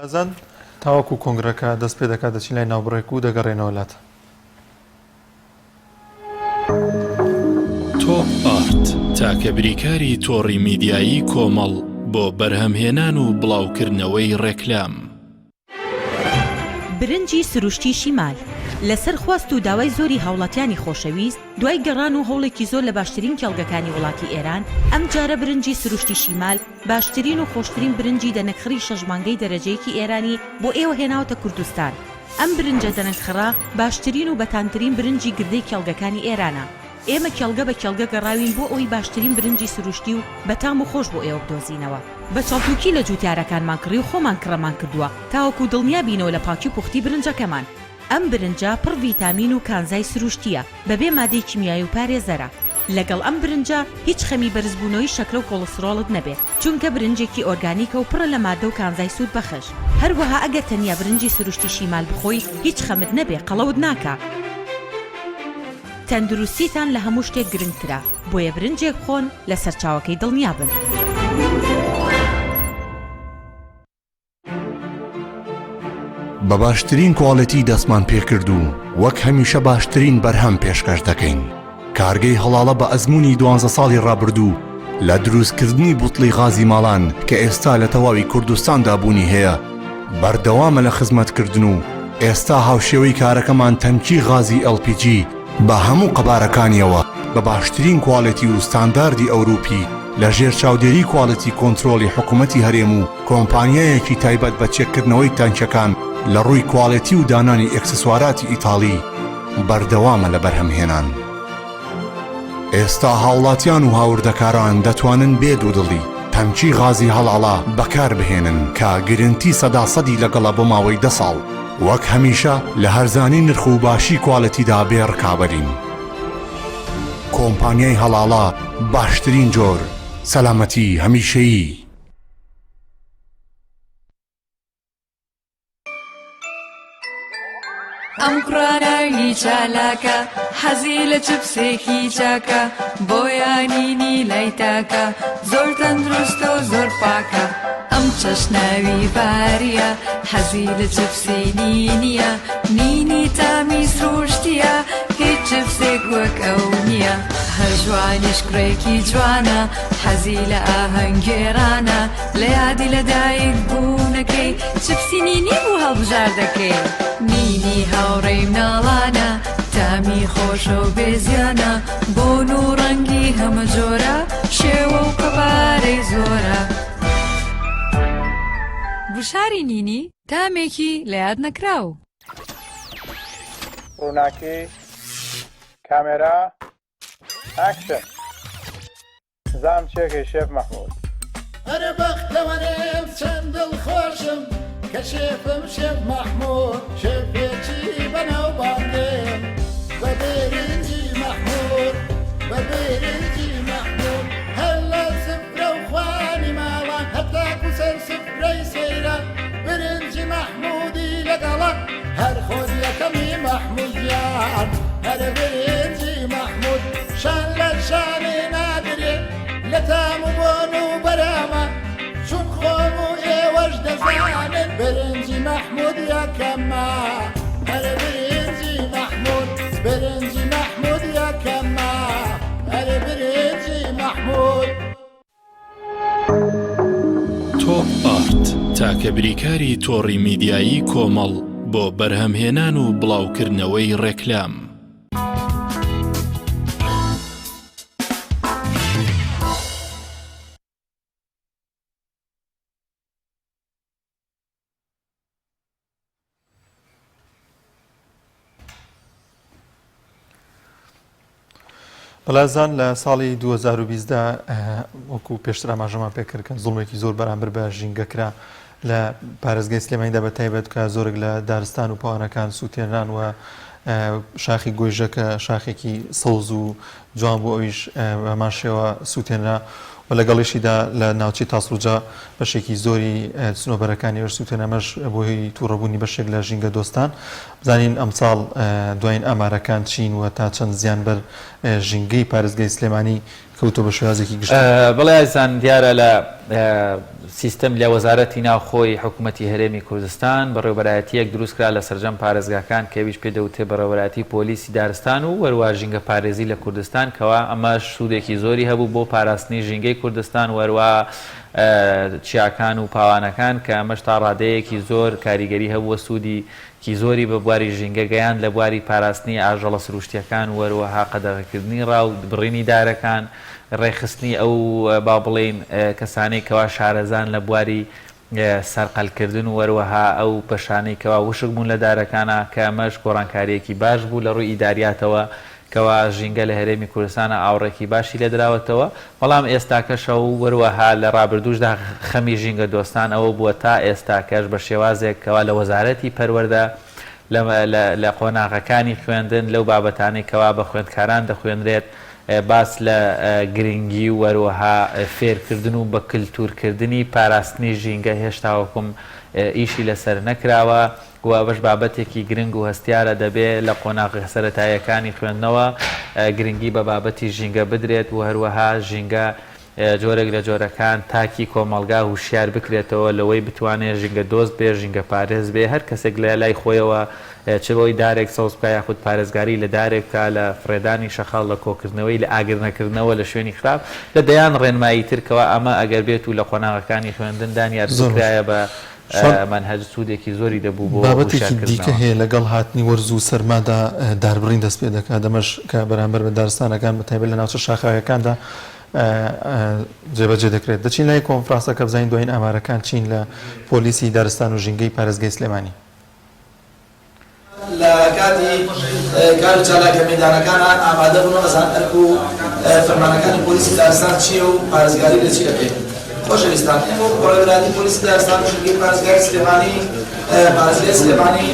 بەڵازان تاوەکو کۆنگرەکە دەست پێ دەکات دەچین لای ناوبڕێک و دەگەڕێنەوە لاتە. تۆپ ئارت تاکە بریکاری تۆڕی میدیایی کۆمەڵ بۆ بەرهەمهێنان و بڵاوکردنەوەی ڕێکلام. برنجی سروشتی شیمال لەسەر خواست و داوای زۆری هاوڵاتیانی خۆشەویست دوای گەڕان و هەوڵێکی زۆر لە باشترین کێڵگەکانی وڵاتی ئێران ئەم جارە برنجی سروشتی شیمال باشترین و خۆشترین برنجی دەنەکخڕی شەژمانگەی دەرەجەیەکی ئێرانی بۆ ئێوە هێناوەتە کوردستان. ئەم برنجە دەنەکخڕا باشترین و بەتانترین برنجی گردەی کێڵگەکانی ئێرانە. ئێمە کێڵگە بە کێڵگە گەڕاوین بۆ ئەوی باشترین برنجی سروشتی و بەتام و خۆش بۆ ئێوە بدۆزینەوە. بە چاڵتوکی لە جوتیارەکانمان کڕی و خۆمان کڕەمان کردووە تاوەکو دڵنیا بینەوە لە پاکی و پوختی برنجەکەمان. ئەم برنجە پڕ ڤیتامین و کانزای سروشتیە بەبێ مادەی کیمیایی و پارێزەرە. لەگەڵ ئەم برنجە هیچ خەمی بەرزبوونەوەی شەکرە و کۆڵسترۆڵت نەبێت چونکە برنجێکی ئۆرگانیکە و پڕە لە مادە و کانزای سوود بەخش. هەروەها ئەگەر تەنیا برنجی سروشتی شیمال بخۆی هیچ خەمت نەبێ قەڵەوت ناکە. تەندروستیتان لە هەموو شتێک گرنگترە بۆیە برنجێک بخۆن لە سەرچاوەکەی دڵنیا بن. بە باشترین کواڵەتی دەستمان پێکرد و وەک هەمیشە باشترین بەرهەم پێشکەش دەکەین. کارگەی هەڵاڵە بە ئەزمموی 12 ساڵی ڕابردوو لە دروستکردنی بوتڵی غازی ماڵان کە ئێستا لە تەواوی کوردستاندا بوونی هەیە بەردەوامە لە خزمەتکردن و ئێستا هاوشێوەی کارەکەمان تەنکی غازی LPG بە هەموو قەبارەکانیەوە بە باشترین کواڵەتی و ستانداردی ئەوروپی لە ژێر چاودێری کواڵەتی کۆنترۆلی حکوومەتی هەرێم و کۆمپانیایەکی تایبەت بە چێککردنەوەی تانکەکان لە ڕووی کواڵەتی و دانانی ئەکسسواراتی ئیتاڵی بەردەوامە لە بەرهەمهێنان. ئێستا هاوڵاتیان و هاوردەکاران دەتوانن بێ دوودڵی تەنکی غازی هەڵاڵا بەکار بهێنن کە گرنتی سەداسەدی لەگەڵە بۆ ماوەی 10 ساڵ وەک هەمیشە لە هەرزانی نرخ و باشی کواڵەتیدا بێ ڕکابەرین. کۆمپانیای هەڵاڵە باشترین جۆر سەلامەتی هەمیشەیی. ئەم قڕاناوی چالاکە حەزی لە چپسێکی چاکە بۆیانینی لای تاکە زۆر تەندروستە و زۆر پاکە. ئەم چەشناوی باریە حەزی لە چپسی نینیە نینی تامی سروشتیە هیچ چپسێک وەک ئەو نییە. هەر جوانیش کوڕێکی جوانە حەزی لە ئاهەنگێرانە لە یادی لەدایک بوونەکەی چپسی نینی بوو هەڵبژار دەکەی. نینی هاوڕێی مناڵانە تامی خۆشە و بێزیانە بۆن و ڕەنگی هەمە جۆرە شێوە و قەبارەی زۆرە. بشاری نینی تامێکی لە یاد نەکراو. ڕووناکی کامێرا ئاکشن. زام چێکی شێف مەحموود. ئەرە بەختەوەرێم چەند دڵخۆشم کە شێفم شێف مەحموود شێفێکی بەناوبانگێم بە بێرنجی مەحموود بە بێرنجی مەحموود هەر لە سفرە و خوانی ماوان هەتاکو سەر سفرەی سەیرە برنجی مەحموودی لەگەڵە هەر خۆریەکەمی مەحموودیان هەرە برنجی مەحموود شان لە شانێ نادرێ لە تام و بۆن و بەرامە چون خۆم و ئێوەش دەزانن برنجی مەحموود یەکەمە هەرە برنجی مەحموود برنجی مەحموود یەکەمە هەرە برنجی مەحموود. تۆپ ئارت تاکە بریکاری تۆڕی میدیایی کۆمەڵ بۆ بەرهەمهێنان و بڵاوکردنەوەی ڕێکلام. بەڵێزان لە ساڵی 2020دا وەکو پێشتر ئاماژەمان پێکردکەن زوڵمێکی زۆر بەرامبەر بە ژینگەکرا لە پارێزگای سلێمانیدا بە تایبەت کە زۆرێک لە دارستان و پاوانەکان سووتێنران و شاخی گۆیژەکە شاخێکی سەوز و جوان بوو ئەویش بەمان شێوە سووتێنرا و لەگەڵیشیدا لە ناوچەی تاسڕوجا بەشێکی زۆری سنۆبەرەکانی وەش سووتێنەمەش بۆی تووڕەبوونی بەشێک لە ژینگە دۆستان بزانین ئەمساڵ دوایین ئامارەکان چین و تا چەند زیانبەر ژینگەی پارێزگای سلێمانی کەوتۆ بە شێوازێکی گشت. بەڵێ ئازان دیارە لە سیستەم لە وەزارەتی ناوخۆی حکوومەتی هەرێمی کوردستان بەڕێوەبەرایەتیەک دروستکرا لە سەرجەم پارێزگاکان کەویش پێدەوتێ بەڕێوەبەرایەتی پۆلیسی دارستان و وەروە ژینگە پارێزی لە کوردستان کەوا ئەمەش سوودێکی زۆری هەبوو بۆ پاراستنی ژینگەی کوردستان وەروە چیاکان و پاوانەکان کە ئەمەش تا ڕادەیەکی زۆر کاریگەری هەبووە سوودی کی زۆری بە بواری ژینگە گەیاند لە بواری پاراستنی ئاژەڵە سروشتیەکان وەروەها قەدەغەکردنی ڕاو بڕینی دارەکان ڕێخستنی ئەو با بڵێن کەسانەی کەوا شارەزان لە بواری سەرقەلکردن و وەروەها ئەو پەشانەی کەوا وشک بوون لە دارەکانە کە ئەمەش گۆڕانکاریەکی باش بوو لە ڕووی ئیداریاتەوە کەوا ژینگە لە هەرێمی کوردستانە ئاوڕێکی باشی لە دراوەتەوە. بەڵام ئێستاکەشە و وەروەها لە ڕابردووشدا خەمی ژینگە دۆستان ئەوە بووە تا ئێستاکەش بە شێوازێک کەوا لە وەزارەتی پەروەردە لە قۆناغەکانی خوێندن لەو بابەتانەی کەوا بە خوێندکاران دەخوێنرێت باس لە گرنگی و وەروەها فێرکردن و بە کللتورکردنی پاراستنی ژینگە هێشتا وەکوم ئیشی لەسەر نەکراوە و بەش بابەتێکی گرنگ و هەستیارە دەبێت لە قۆناغی سەرەتاییەکانی خوێندنەوە گرنگی بە بابەتی ژینگە بدرێت و هەروەها ژینگە جۆرێک لە جۆرەکان تاکی کۆمەڵگا وشیار بکرێتەوە لەوەی بتوانێت ژینگە دۆست بێ ژینگە پارێز بێ هەر کەسێک لە لای خۆیەوە چ بۆی دارێک سەوز بکە یاخود پارێزگاری لە دارێک بکە لە فرێدانی شەخاڵ لە کۆکردنەوەی لە ئاگرنەکردنەوە لە شوێنی خراپ لە دەیان ڕێنمایی ترکەوە ئەمە ئەگەر بێت و لە قۆناغەکانی خوێندندان یارزکرایە بە منهج سوودێکی زۆری دەبوو بۆ بابەتێکی دیکە هەیە لەگەڵ هاتنی وەرز و سەرمادا داربڕین دەست پێ دەکات دەمەش کە بەرامبەر بە دارستانەکان بە تایبەت لە ناوچە شاخەکاندا جێبەجێ دەکرێت. دەچین لای کۆنفرانسەکە بزانین دوایین ئامارەکان چین لە پۆلیسی دارستان و ژینگەی پارێزگای سلێمانی. لە کاتی کار و چالاکە مەیدانەکانان ئامادە بوون ئەزان ئەرک و فەرمانەکانی پۆلیسی دارستان چییە و پارێزگاری لە چی دەکەین. خۆشەویستان ئێمە بەڕێوەبەری پۆلیسی دارستان و ژینگەی پارێزگای سلێمانی پارێزگای سلێمانی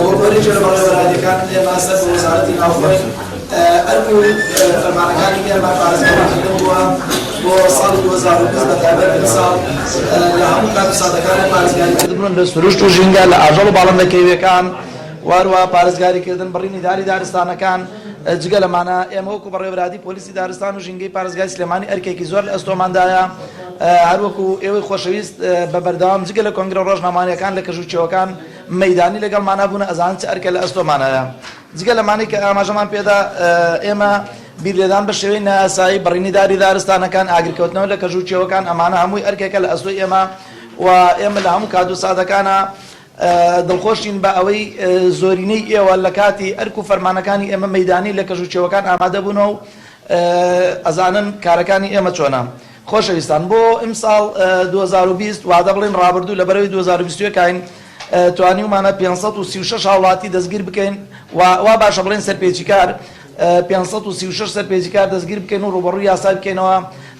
بۆ بەرێجە لە بەڕێوەبەرایەتەکان ئێمە سەر بە وەزارەتی ناوخۆی ئەرک و فەرمانەکانی گەرمان پارێزگاریکردنەوە بۆ ساڵی 2020 بەتایبەت ساڵ لە هەموو کات و سادەکانی پارێزگاریکردن لە سروشت و ژینگە لە ئاژەڵ و باڵندەکەویەکان واروە پارێزگاریکردن بڕینی داری دارستانەکان جگە لەمانە ئێمە وەکو بەڕێوەبرادی پۆلیسی دارستان و ژینگەی پارێزگای سلێمانی ئەرکێکی زۆر لە ئەستۆماندایە هەروەکو ئێوەی خۆشەویست بە بەردەوام جگە لە کۆنگرە ڕۆژنامانیەکان لە کەژوچێوەکان مەیدانی لەگەڵمانە بوون ئەزان چ ئەرکە لە ئەستۆمانەیە جگە لەمانی کە ئاماژەمان پێدا ئێمە بیرلێدان بە شێوەی نایاسایی بڕینی داری دارستانەکان ئاگرکەوتنەوە لە کەژوچێوەکان ئەمانە هەمووی ئەرکێکە لە ئەستۆی ئێمە و ئێمە لە هەموو کات و سادەکانە دڵخۆشین بە ئەوەی زۆرینەی ئێوە لە کاتی ئەرک و فەرمانەکانی ئێمە مەیدانی لە کەژوچێوەکان ئامادە بوونەوە و ئەزانن کارەکانی ئێمە چۆنە خۆشەویستان بۆ ئیمساڵ 2020 وادە بڵێن ڕابردوو لە بەرەوەی 2021 کاین توانیومانە 536 هاوڵاتی دەستگیر بکەین وا باشە بڵێن سەرپێچیکار 536 سەرپێچیکار دەستگیر بکەین و ڕوبەڕووی یاسا بکەینەوە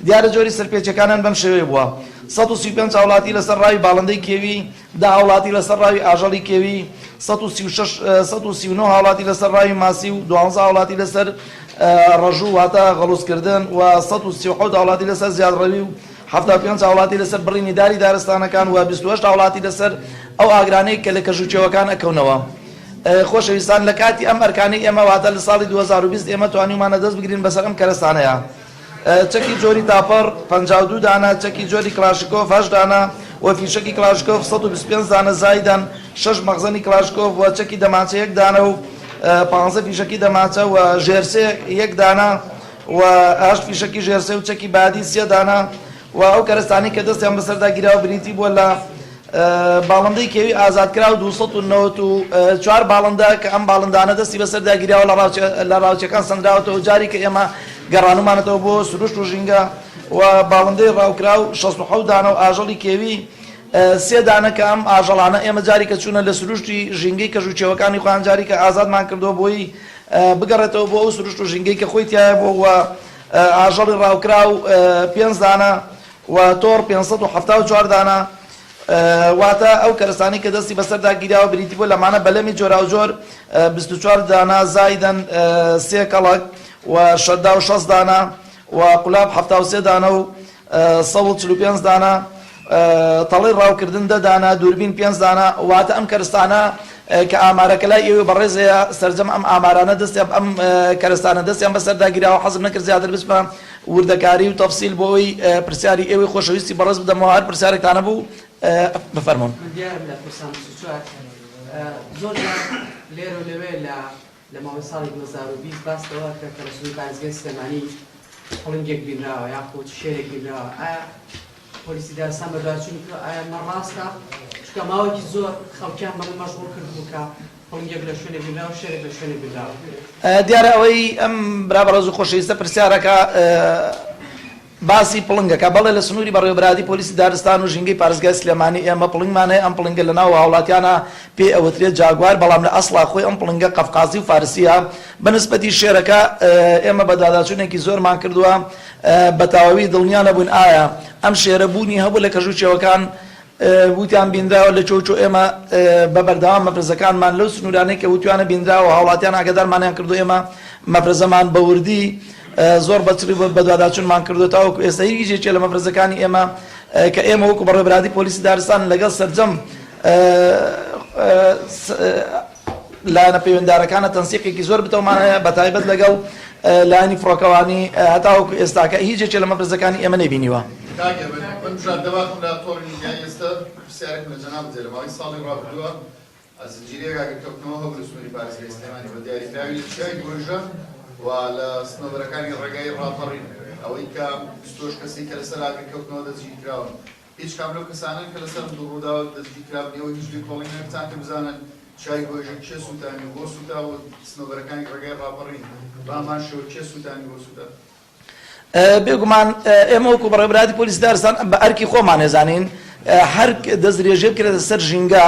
دیارە جۆری سەرپێچەکانان بەم شێوەیە بووە 135 هاوڵاتی لەسەر ڕاوی باڵندەی کێوی 10 هاوڵاتی لەسەر ڕاوی ئاژەڵی کێوی 139 هاوڵاتی لەسەر ڕاوی ماسی و 12 هاوڵاتی لەسەر ڕەژوو واتە غەڵوسکردن و 137 هاوڵاتی لەسەر زیادڕەوی و 75 هاوڵاتی لەسەر بڕینی داری دارستانەکان و 28 هاوڵاتی لەسەر ئەو ئاگرانەی کە لە کەژوچێوەکان ئەکەونەوە خۆشەویستان لە کاتی ئەم ئەرکانەی ئێمە واتە لە ساڵی 2020 ئێمە توانیمانە دەست بگرین بەسەر ئەم کەرەستانەیە چەکی جۆری تاپەر 52 دانە چەکی جۆری کلاشکۆف 8 دانە و فیشەکی کلاشکۆف 125 دانە زایدان 6 مەخزەنی کلاشکۆف و چەکی دەماچە 1 دانە و 15 فیشەکی دەماچە و ژێرسێ 1 دانە و 8 فیشەکی ژێرسێ و چەکی بادی 3 دانە و ئەو کەرەستانی کە دەستیان بەسەردا گیراوە بریتی بووە لە باڵندەی کێوی ئازادکرا و 294 باڵندە کە ئەم باڵندانە دەستی بەسەردا گیراوە لە ڕاوچەکان سەندراوەتەوە جاری کە ئێمە گەڕانومانەتەوە بۆ سروشت و ژینگە و باڵندەی ڕاوکرا و 67 دانە و ئاژەڵی کێوی 3 دانە کە ئەم ئاژەڵانە ئێمە جاری کە چوونە لە سروشتی ژینگەی کەژوچێوەکانی خۆیان جاری کە ئازادمان کردەوە بۆی بگەڕێتەوە بۆ ئەو سروشت و ژینگەی کە خۆی تایە بۆ و ئاژەڵی ڕاوکرا و 5 دانە و تۆڕ 574 دانە واتە ئەو کەرستانی کە دەستی بەسەردا گیراوە بریتی بۆ لەمانە بەلەمی جۆرا و جۆر 24 دانە زایدەن 3 کەڵک و شەدا و 6 دانە و قولاب 73 دانە و 145 دانە تەڵی ڕاوکردن 10 دانە دووربین 5 دانە واتە ئەم کەرستانە کە ئامارەکە لای ئێوە بەڕێزەیە سەرجەم ئەم ئامارانە دەستیان ئەم کەرستانە دەستیان بەسەردا گیراوە حەزم نەکرد زیاتر بچمە وردەکاری و تەفسیل بۆ ئەوی پرسیاری ئێوەی خۆشەویستی بەڕێز بدەمەوە هەر پرسیارێکتانە بوو بفەرمونون دیارم لە پرسان زۆر لێرە و لەوێ لە ماوەی ساڵی 2020 باستەوە کە کەرەسوی پارێزگای سلێمانی هەڵنگێک بینراوە یاخود شێرێک بینراوە ئایا پۆلیسی دارستان بەدواچوون ئایا مەڕاستە چکە ماوەیەکی زۆر خەڵکیان بەڵێ مەشغوڵ کردبوو کە هەڵنگێک لە شوێنێک بینراوە شێرێک لە شوێنێک بینراوە دیارە ئەوەی ئەم برا بەڕێز و خۆشەویستە پرسیارەکە باسی پڵنگەکە بەڵێ لە سنووری بەڕێوەبرادی پۆلیسی دارستان و ژینگەی پارێزگای سلێمانی ئێمە پڵنگمانەیە ئەم پڵنگە لە ناو هاوڵاتیانە پێ ئەوترێت جاگوار بەڵام لە ئەسڵا خۆی ئەم پڵنگە قەفقازی و فارسیە بەنسبەتی شێرەکە ئێمە بە داداچوونێکی زۆرمان کردووە بە تەواوی دڵنیا نەبوون ئایا ئەم شێرە بوونی هەبوو لە کەژوچێوەکان وتیان بینراوە لە چۆچۆ ئێمە بە بەردەوام مەفرزەکانمان لەو سنوورانەی کە وتیانە بینراوە هاوڵاتیان ئاگادارمانیان کردو ئێمە مەفرزەمان بە وردی زۆر بەچری بە دواداچوونمان کردو تاوەکو ئێستا هیچێکێ لە مەفرزەکانی ئێمە کە ئێمە وەکو بەڕێوەبرادی پۆلیسی دارستان لەگەڵ سەرجەم لایەنە پەیوەنددارەکانە تەنسیقێکی زۆر بتەومانەیە بە تایبەت لەگەڵ لایەنی فڕۆکەوانی هەتاوەکو ئێستاکە هیچێکێ لە مەفرزەکانی ئێمە نەبینیوە و لە سنوورەکانی ڕێگای ڕاپەڕین ئەوەی کە 20 کەسی کە لەسەر ئاگرکەوتنەوە دەستگیرکراون هیچ کام لەو کەسانن کە لەسەر ڕووداوە دەستگیرکراونەوە هیچ کۆڵی نەکتان کە بزانن چای گۆژە کێ سووتانی بۆ سووتا و سنوورەکانی ڕێگای ڕاپەڕین بامان شەوە کێ سووتانی بۆ سووتا بێگومان ئێمە وەکو بەڕێوەبرادی پۆلیسی دارستان بە ئەرکی خۆمان ێزانین هەر دەستدرێژێ بکرێتە سەر ژینگە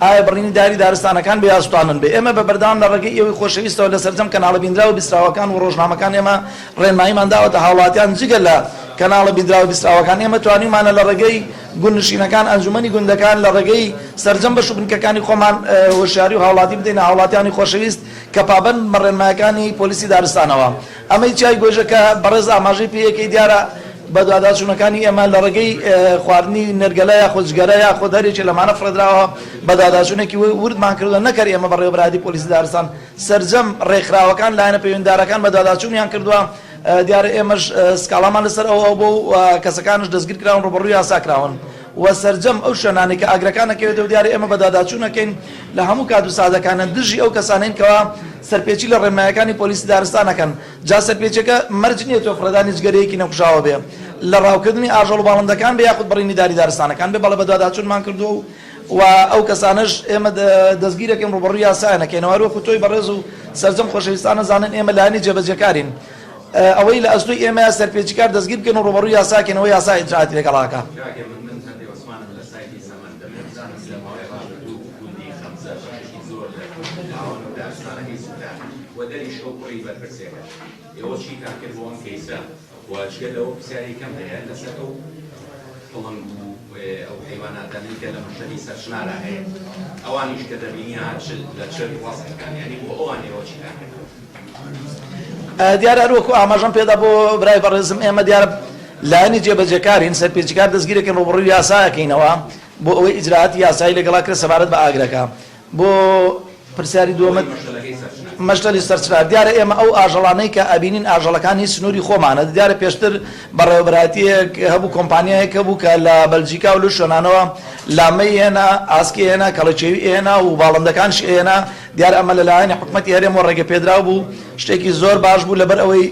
ئایا بڕینی داری دارستانەکان بە یاسوتانن بێ ئێمە بە بەردەوام لە ڕێگەی ئێوەی خۆشەویستەوە لە سەرجەم کەناڵە بیندراوە بیستراوەکان و ڕۆژنامەکان ئێمە ڕێنماییمان داوەتە هاوڵاتیان جگە لە کەناڵە بیندراوە بیستراوەکان ئێمە توانیمانە لە ڕێگەی گوندنشینەکان ئەنجومەنی گوندەکان لە ڕێگەی سەرجەم بەش و بنکەکانی خۆمان هۆشیاری و هاوڵاتی بدەینە هاوڵاتیانی خۆشەویست کە پابەند بە ڕێنماییەکانی پۆلیسی دارستانەوە ئەمەی چای گۆژە کە بەڕێز ئاماژەی پێیەکەی دیارە بە دوواداچوونەکانی ئێمە لە ڕێگەی خواردنی نەرگەلە یا خۆجگەرە یا خۆ دەرێکی لەمانە فرەدراوە بە دوواداچوونێکی وردمان کردووە نەکەر ئێمە بەڕێوەبەرادی پۆلیسی دارستان سەرجەم ڕێکخراوەکان لایەنە پەیوەنددارەکان بە دوواداچوونیان کردووە دیارە ئێمەش سکاڵامان لەسەر ئەوە بۆ کەسەکانش دەستگیر کراون ڕوبەڕووی یاساکراون و سەرجەم ئەو شوێنانێک کە ئاگرەکانەکەوێتەوە دیارە ئێمە بە دوواداچوونەکەین لە هەموو کات و سادەکانە دژی ئەو کەسانین کەوا سەرپێچی لە ڕێنماییەکانی پۆلیسی دارستانەکەن جا سەرپێچەکە مەرج نییە تۆ فرەدانی جگەرەیەکی نەکوژاوە بێ لە ڕاوکردنی ئاژەڵ و باڵندەکان بە یاخود بڕینی داری دارستانەکان بێ بەڵێ بە دوواداچوونمان کردووە و ئەو کەسانش ئێمە دەستگیرەکەین ڕوبەڕووی یاسایەکەینەوە وەکو تۆی بەڕێز و سەرجەم خۆشەویستانە زانن ئێمە لایەنی جێبەجێکارین ئەوەی لە ئەستۆی ئێمە سەرپێچیکار دەستگیر بکەن و ڕوبەڕووی یاساکەنەوە یاسا ئیجراعاتی لەگەڵاکە وەدەری شەو پڕی بەرپرسێکە ئێوە چی کارکرد بۆ ئەم کەیسە وەچگە لەوە پرسیاری کەم هەیە لەسەر ئەو پڵنگ و ئەو حیواناتانی کە لە مەشتەری سەرچنارە هەیە ئەوانیش کە دەبینی لە چێر وەسەکان یعنی بۆ ئەوان ئێوە چی کارکرد دیارە هەروەکو ئاماژەم پێدا بۆ برای بەڕێزم ئێمە دیارە لایەنی جێبەجێکارین سەرپێچیکار دەستگیرەکەین ڕوبەڕووی یاسایەکەینەوە بۆ ئەوەی ئیجراعاتی یاسایی لەگەڵا کرد سەبارەت بە ئاگرەکە بۆ پرسیاری دووەمە مەشتەلی سەرچرا دیارە ئێمە ئەو ئاژەڵانەی کە ئەبینین ئاژەڵەکانی سنووری خۆمانە دیارە پێشتر بەڕێوەبەراتیەک هەبوو کۆمپانیایەک هەبوو کە لە بەلجیکا و لە شوێنانەوە لامەی هێنا ئاسکی هێنا کەڵەچێوی هێنا و باڵندەکانش هێنا دیارە ئەمە لەلایەنی حکومەتی هەرێمەوە ڕێگە پێدراو بوو شتێکی زۆر باش بوو لەبەر ئەوەی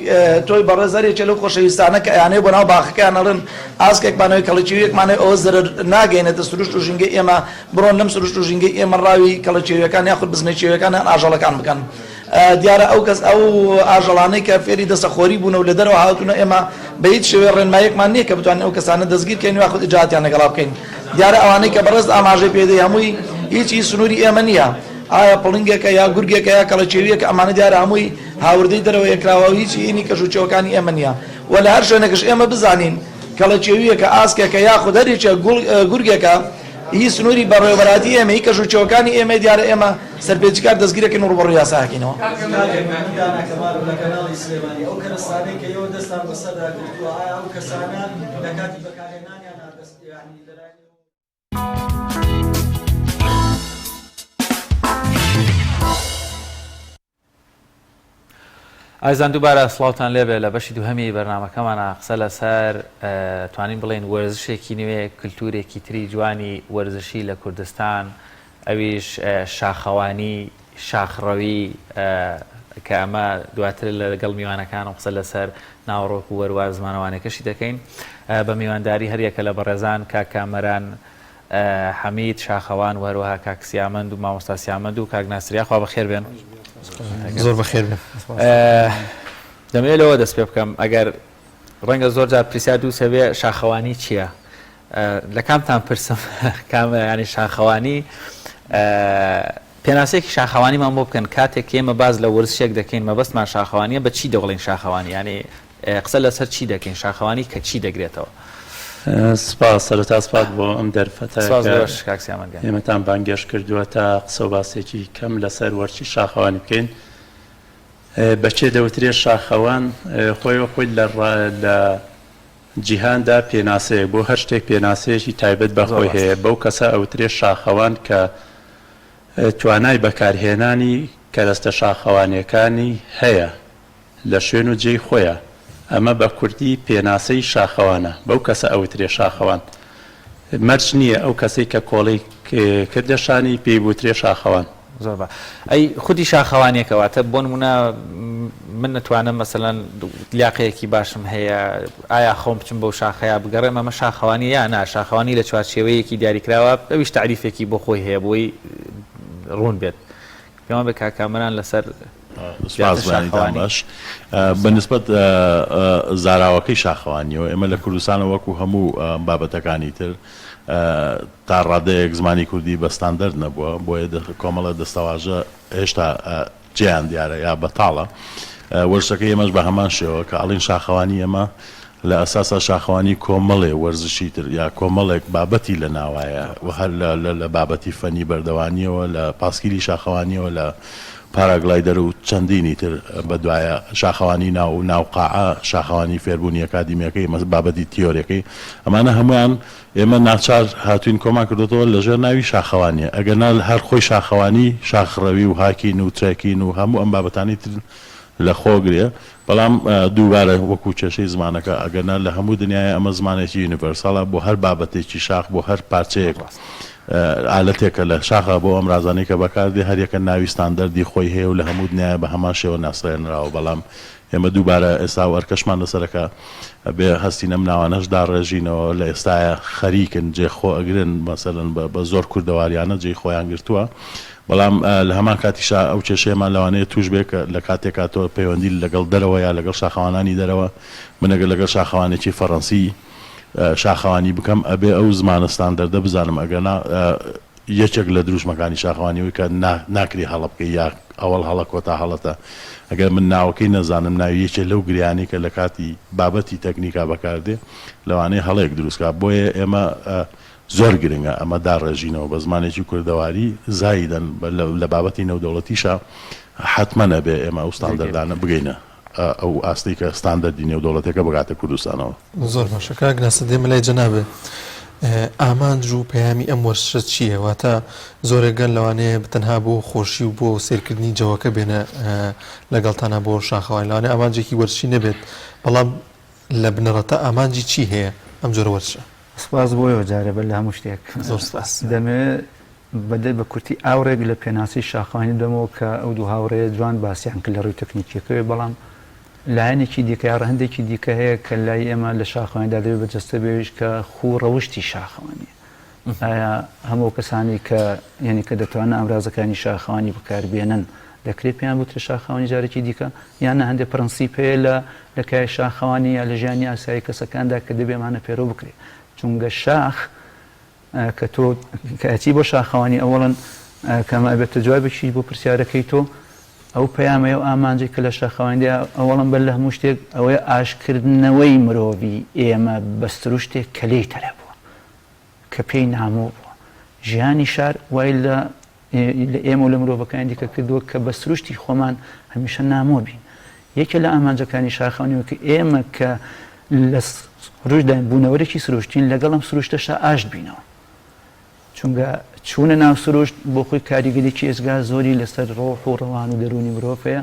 تۆی بەڕێزەرێکە لەو خۆشەویستانە کە ئەیانەیە بۆ ناو باخەکەیان ئەڵێن ئاسکێکمانەوەی کەڵەچێویەکمانەوە ئەوە زەرەر ناگەینێتە سروشت و ژینگەی ئێمە بڕۆن لەم سروشت و ژینگەی ئێمە ڕاوی کەڵەچێویەکان یاخود بزنەچێویەکان ئاژەڵەکان بکەن دیارە ئەو کەس ئەو ئاژەڵانەی کە فێری دەسەخۆری بوون و لە دەرەوە هاتوونە ئێمە بە هیچ شێوەیە ڕێنماییەکمان نییە کە بتوانین ئەو کەسانە دەستگیرکەین یاخود ئیجاعاتیان لەگەڵا بکەین دیارە ئەوانەی کە بەڕێز ئاماژەی پێدەی هەمووی هیچی سنووری ئێمە نییە ئایا پڵنگێکە یا گورگێکە یا کەڵەچێویەکە ئەمانە دیارە هەمووی هاوردەی دەرەوە یەکراوە هیچی ئینی کەژوچەوەکانی ئێمە نییە و لە هەر شوێنێکش ئێمە بزانین کەڵەچێویەکە ئاسکێکە یاخود هەرێکە گورگێکە هی سنووری بەڕێوەبەراتی ئێمە هی کەژوچەوەکانی ئێمە دیارە ئێمە سەرپێچیکار دەستگیرەکەین و ڕوبەڕووی یاساکەینەوە ئەو کەسانەی کە ئێوە دەستان بەسەردا کردووە ئایا ئەو کەسانە لە کاتی بەکارهێنانیان ئایزان دووبارە سڵاوتان لێبێ لە بەشی دووهەمی بەرنامەکەمانە قسە لەسەر توانین بڵێن وەرزشێکی نوێ کللتورێکی تری جوانی وەرزشی لە کوردستان ئەویش شاخەوانی شاخڕەوی کە ئەمە دواتر لەگەڵ میوانەکان و قسە لەسەر ناوڕۆک و وەروار زمانەوانێکەشی دەکەین بە میوانداری هەریەکە لە بەڕێزان کاک کامەران حەمید شاخەوان وەروەها کاک سیامەند و مامۆستا سیامەند و کاک ناسریا خوا بەخێر بێن زۆر بەخێر بێن دەمەوێت لەوە دەست پێ بکەم ئەگەر ڕەنگە زۆر جار پرسیار دوو سەوێ شاخەوانی چییە لە کامتان پرسم کام ینی شاخەوانی پێناسەیەکی شاخەوانیمان بۆ بکەن کاتێک ئێمە باز لە وەرزشێک دەکەین مەبەستمان شاخەوانیە بە چی دەڵێن شاخەوانی ینی قسە لەسەر چی دەکەین شاخەوانی کە چی دەگرێتەوە سپاس سەرەتا سپاس بۆ ئەم دەرفەتە ئێمەتان بانگێش کردووە تا قسە و باسێکی کەم لەسەر وەرچی شاخەوانی بکەین بەچێ دەوترێت شاخەوان خۆی لە جیهاندا پێناسەیە بۆ هەر شتێک پێناسەیەکی تایبەت بەخۆی هەیە بەو کەسە ئەوترێت شاخەوان کە توانای بەکارهێنانی کەرەستە شاخەوانیەکانی هەیە لە شوێن و جێی خۆیە ئەمە بە کوردی پێناسەی شاخەوانە بەو کەسە ئەوترێ شاخەوان مەرج نییە ئەو کەسەی کە کۆڵی کردەشانی پێی بوترێ شاخەوان زۆر ئەی خودی شاخەوانێکەواتە بۆ نمونە من نتوانم مەسەلەن لیاقەیەکی باشم هەیە ئایا خۆم بچم بەو شاخەیە بگەڕێم ئەمە شاخەوانی یان نا شاخەوانی لە چوارچێوەیەکی دیاریکراوە ئەویش تعریفێکی بۆ خۆی هەیە بۆی ڕوون بێت پێمان بە کاکامەران لەسەر سوپاسبانیتان باش بەنسبەت زاراوەکەی شاخەوانیەوە ئێمە لە کوردستانە وەکو هەموو بابەتەکانی تر تا ڕادەیەک زمانی کوردی بەستاندەر نەبووە بۆیە کۆمەڵە دەستەواژە هێشتا جیان دیارە یا بەتاڵە وەرزەکەی ئێمەش بە هەمان شێوە کە ئەڵین شاخەوانی ئێمە لە ئەساسا شاخەوانی کۆمەڵێ وەرزشی تر یا کۆمەڵێک بابەتی لە ناوایە و هەر لە بابەتی فەنی بەردەوانیەوە لە پاسکیلی شاخەوانیەوە لە پاراگلایدەر و چەندینی تر بەدوایە شاخەوانی ناوقاعە شاخەوانی فێربوونی ئەکادیمیەکەی بابەتی تیۆرەکەی ئەمانە هەمویان ئێمە ناچار هاتوین کۆمان کردوەوە لەژێر ناوی شاخەوانیە ئەگەنا هەر خۆی شاخەوانی شاخڕەوی و هاکین و ترێکین و هەموو ئەم بابەتانی تر لە خۆگرێ بەڵام دووبارە وەکو کێشەی زمانەکە ئەگەنا لە هەموو دنیای ئەمە زمانێکی یونیڤەرساڵە بۆ هەر بابەتێکی شاخ بۆ هەر پارچەیەک ئالەتێکە لە شاخە بۆ ئەم رازانەی کە بەکاردێ هەریەکە ناوی ستاندەردی خۆی هەیە و لە هەموو دنیای بە هەمان شێوە ناسرێنراوە بەڵام ئێمە دووبارە ئێستا وەرکەشمان لەسەرەکە بێ هەستی نەم ناوانەشدا ڕێژینەوە لە ئێستاە خەریکن جێخۆ ئەگرن مەسەرن بە زۆر کوردەواریانە جێی خۆیان گرتووە بەڵام لە هەمان کاتیشا ئەو کێشەیەمان لەوانەیە توش بێ کە لە کاتێکا تۆ پەیوەندی لەگەڵ دەرەوە یا لەگەڵ شاخەوانانی دەرەوە منەگەر لەگەڵ شاخەوانێکی فەڕەنسی شاخەوانی بکەم ئەبێ ئەو زمانستان دەردە بزانم ئەگەنا یەکێک لە دروشمەکانی شاخەوانیەوەی کە ناکری هەڵە بکەی یا ئەوەڵ هەڵە کۆتا هەڵەتە ئەگەر من ناوەکەی نەزانم ناوی یەکێ لەو گریانی کە لە کاتی بابەتی تەکنیکا بەکاردێ لەوانەیە هەڵەیەک دروستکە بۆیە ئێمە زۆر گرنگە ئەمە داڕێژینەوە بە زمانێکی کوردەواری زایدەن لە بابەتی نێودەوڵەتیشە حتممە نەبێ ئێمە ئەو ستاندەردانە بگەینە ئەو ئاستی کە ستاندەردی نێودەوڵەتەکە بگاتە کوردستانەوە زۆر باشە کاک ناسە دێمە لای جەنابێ ئامانج و پەیامی ئەم وەرشە چییە واتە زۆرێک گەن لەوانەیە بتەنها بۆ خۆشی و بۆ سێرکردنی جەوەکە بێنە لەگەڵتانە بۆ شاخەوان لەوانەیە ئامانجێکی وەرشی نەبێت بەڵام لە بنەڕەتە ئامانجی چی هەیە ئەم جۆرە وەرشە سپاس بۆیەوە جارێبەر لە هەموو شتێک زۆر سپاس دەمێت بەدەی بە کورتی ئاورێک لە پێناسی شاخەوانی دەمەوە کە ئەو دوو هاوڕێە جوان باسییان کرد لە ڕووی تەکنیکیەکەوێ بەڵام لایەنێکی دیکە یا ڕەهندێکی دیکە هەیە کە لای ئێمە لە شاخەوانیدا دەبێت بەجەستە بێویش کە خوو ڕەوشتی شاخەوانیە ئایا هەموو کەسانی کە یعنی کە دەتوانە ئامرازەکانی شاخەوانی بەکاربێنن دەکرێت پێیان بوترە شاخەوانی جارێکی دیکە یان هەندێک پرەنسیپ هەیە لە کای شاخەوانی یا لە ژیانی ئاسایی کەسەکاندا کە دەبێمانە پێرۆ بکرێت چونگە شاخ کە تۆ کاتی بۆ شاخەوانی ئەوڵەن کەمە بێتە جوابێکی بۆ پرسیارەکەی تۆ ئەو پەیامەیە و ئامانجی کە لە شاخەواندا ئەوڵم بەر لە هەموو شتێک ئەوەیە ئاشکردنەوەی مرۆڤی ئێمە بەسترو شتێک کە لێی تەرە بووە کە پێی نامۆ بووە ژیانی شار وای لە ئێمە و لە مرۆڤەکانی دیکە کردووە کە بە سروشتی خۆمان هەمیشە نامۆ بین یەکێ لە ئامانجەکانی شاخەوانیەوە کە ئێمە کە لە ڕۆژدا بوونەوەرێکی سروشتین لەگەڵم سروشتەشە ئاشت بینەوە چونکە چوونە ناو سروشت بۆ خۆی کاریگەریکی ئێزگا زۆری لەسەر ڕۆح و ڕەوان و دەرونی مرۆڤەیە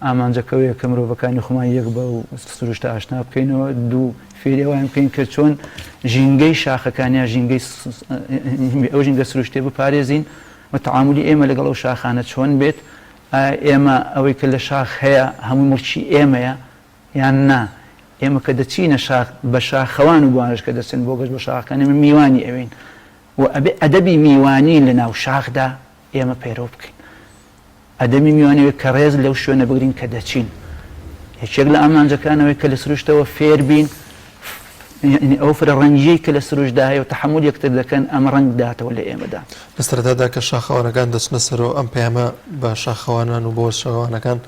ئامانجەکەوەیە کە مرۆڤەکانی خۆمان یەک بە و سروشتە ئاشنا بکەینەوە دوو فێریەوەیان بکەین کە چۆن ژینگەی شاخەکانیان ژینگەی ئەو ژینگە سروشتێ بپارێزین و تەعاملی ئێمە لەگەڵ ئەو شاخانە چۆن بێت ئێمە ئەوەی کە لە شاخ هەیە هەموو مڵکی ئێمەیە یان نا ئێمە کە دەچینە شاخ بە شاخەوان و گوانش کە دەچن بۆ گەشت بە شاخەکانی من میوانی ئەوین و ئەبێ ئەدەبی میوانی لە ناو شاخدا ئێمە پەیڕۆ بکەین ئەدەبی میوانەوەی کە ڕێز لەو شوێنە بگرین کە دەچین یەکێک لە ئامانجەکانەوەی کە لە سروشتەوە فێر بین ئەو فرە ڕەنگیەی کە لە سروشدا هەیە و تەحمل یەکتر دەکەن ئەمە ڕەنگ داتەوە لە ئێمەدا لە سەرەتادا کە شاخەوانەکان دەچنە سەرەوە ئەم پەیامە بە شاخەوانان و بۆ شاخەوانەکان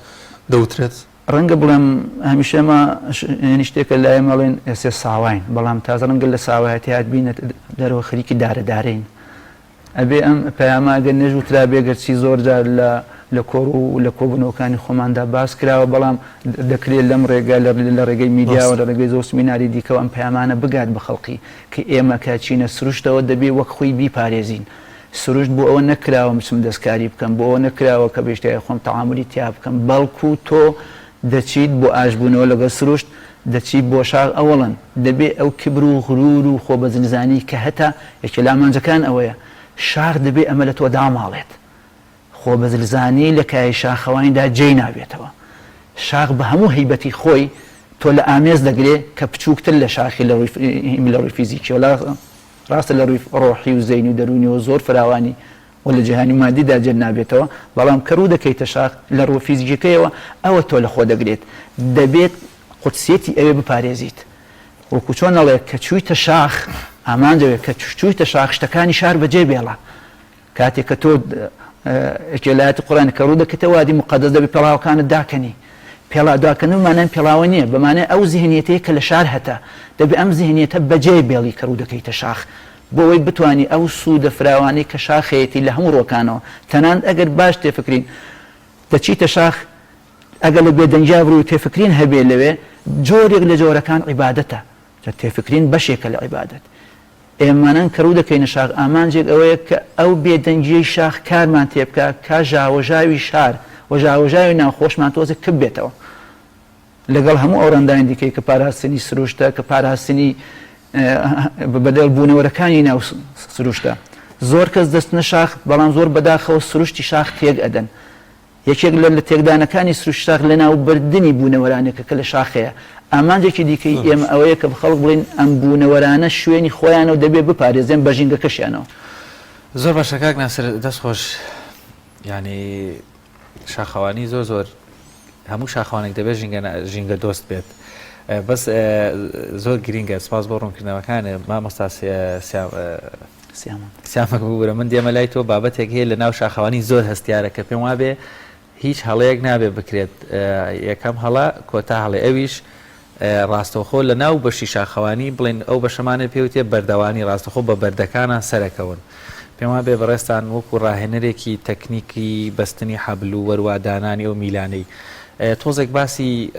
دەوترێت ڕەنگە بڵێم هەمیشەمە شتێکە لای مەڵێن ئێسێ ساواین بەڵام تازە ڕەنگە لە ساوایەتی هات بینێت دەرەوە خەریکی دارەدارین ئەبێ ئەم پەیاماگە نەژوترا بێگەرچی زۆر جار لە کۆڕ و لە کۆبوونەوەکانی خۆماندا باس کراوە بەڵام دەکرێت لەم ڕێگا لە ڕێگەی میدیاوە لە ڕێگەی زۆر سمیناری دیکەوە ئەم پەیامانە بگات بە خەڵکی کە ئێمە کاچینە سروشتەوە دەبێ وەک خۆی بیپارێزین سروشت بۆ ئەوە نەکراوە بچم دەستکاری بکەم بۆ ئەوە نەکراوە کە بێشتای خۆم تەعاملی تیا بکەم بەڵکو تۆ دەچیت بۆ ئاشبوونەوە لەگەڵ سروشت دەچیت بۆ شاخ ئەوڵەن دەبێ ئەو کبر و غرور و خۆبەزلزانی کە هەتا یەکێ لە ئامانجەکان ئەوەیە شاخ دەبێ ئەمە لە تۆ داماڵێت خۆبەزلزانی لە کای شاخەوانیدا جێی نابێتەوە شاخ بە هەموو هەیبەتی خۆی تۆ لە ئامێز دەگرێ کە بچووکتر لە شاخی لە ڕووی فیزیکی ڕاستە لە ڕووی ڕۆحی و زەینی و دەرونیەوە زۆر فراوانی و لە جیهانی مادیدا جێ نابێتەوە بەڵام کە ڕوو دەکەیتە شاخ لە ڕوو فیزیکیەکەیەوە ئەوە تۆ لە خۆ دەگرێت دەبێت قودسیەتی ئەوێ بپارێزیت وەکو چۆن نەڵێ کە چوویتە شاخ ئامانجەوێت کە چوویتە شاخ شتەکانی شار بەجێ بێڵە کاتێک کە تۆ ئەکێلایەتی قورآن کە ڕوو دەکەیتە وادی مقەدەس دەبێت پێڵاوەکانت داکەنی پێڵا داکەن بمانە پێڵاوە نییە بەمانە ئەو زیهنیەتەیە کە لە شار هەتا دەبێت ئەم زیهنیەتە بەجێ بێڵی کە ڕوو دەکەیتە شاخ بۆ ئەوەی بتوانانی ئەو سوودە فراوانەی کە شاخەیەتی لە هەموو ڕۆکانەوە تەنان ئەگەر باش تێفکرین دەچیتە شاخ ئەگەر لە بێدەنجیا بڕوو تێفکرین هەبێ لەوێ جۆرێک لە جۆرەکان عیبادەتە تێفکرین بەشێکە لە عیبادەت ئێمانان کە ڕوو دەکەینە شاخ ئامانجێک ئەوەیە کە ئەو بێدەنجیەی شاخ کارمان تێ بکە کا ژاوەژاوی شار و ژاوەژاوی ناوخۆشمان تۆزێک کب بێتەوە لەگەڵ هەموو ئەو ڕەنداین دیکەی کە پاراستنی سروشتە کە پاراستنی بەدەل بوونەوەرەکانی ناو سروشتە زۆر کەس دەستنە شاخ بەڵام زۆر بەداخەوە سروشتی شاخ تێک ئەدەن یەکێک لە تێکدانەکانی سروشت شاخ لە ناو بردننی بوونەوەرانێکە کە لە شاخەیە ئامانجێکی دیکەی ئێمە ئەوەیە کە بخەڵک بڵین ئەم بوونەوەرانە شوێنی خۆیانەوە دەبێت بپارێزێن بە ژینگەکەشیانەوە زۆر باشە کاک ناسر دەستخۆش ینی شاخەوانی زۆر هەموو شاخەوانێک دەبێت ژینگە دۆست بێت بەس زۆر گرینگە سپاس بۆ ڕوونکردنەوەکانە مامۆستا سیامەک ببوورە من دێمە لای تۆ بابەتێک هەیە لە ناو شاخەوانی زۆر هەستیارە کە پێم وابێ هیچ هەڵەیەک نابێ بکرێت یەکەم هەڵە کۆتا هەڵێ ئەویش ڕاستەوخۆ لە ناو بەشی شاخەوانی بڵێن ئەو بەشەمانە پێوتێ بەردەوانی ڕاستەخۆ بە بەردەکانە سەرەکەون پێم وابێ بەڕێستان وەکو ڕاهێنەرێکی تەکنیکی بەستنی حەبل و وەروادانانی ئەو میلانەی تۆزێک باسی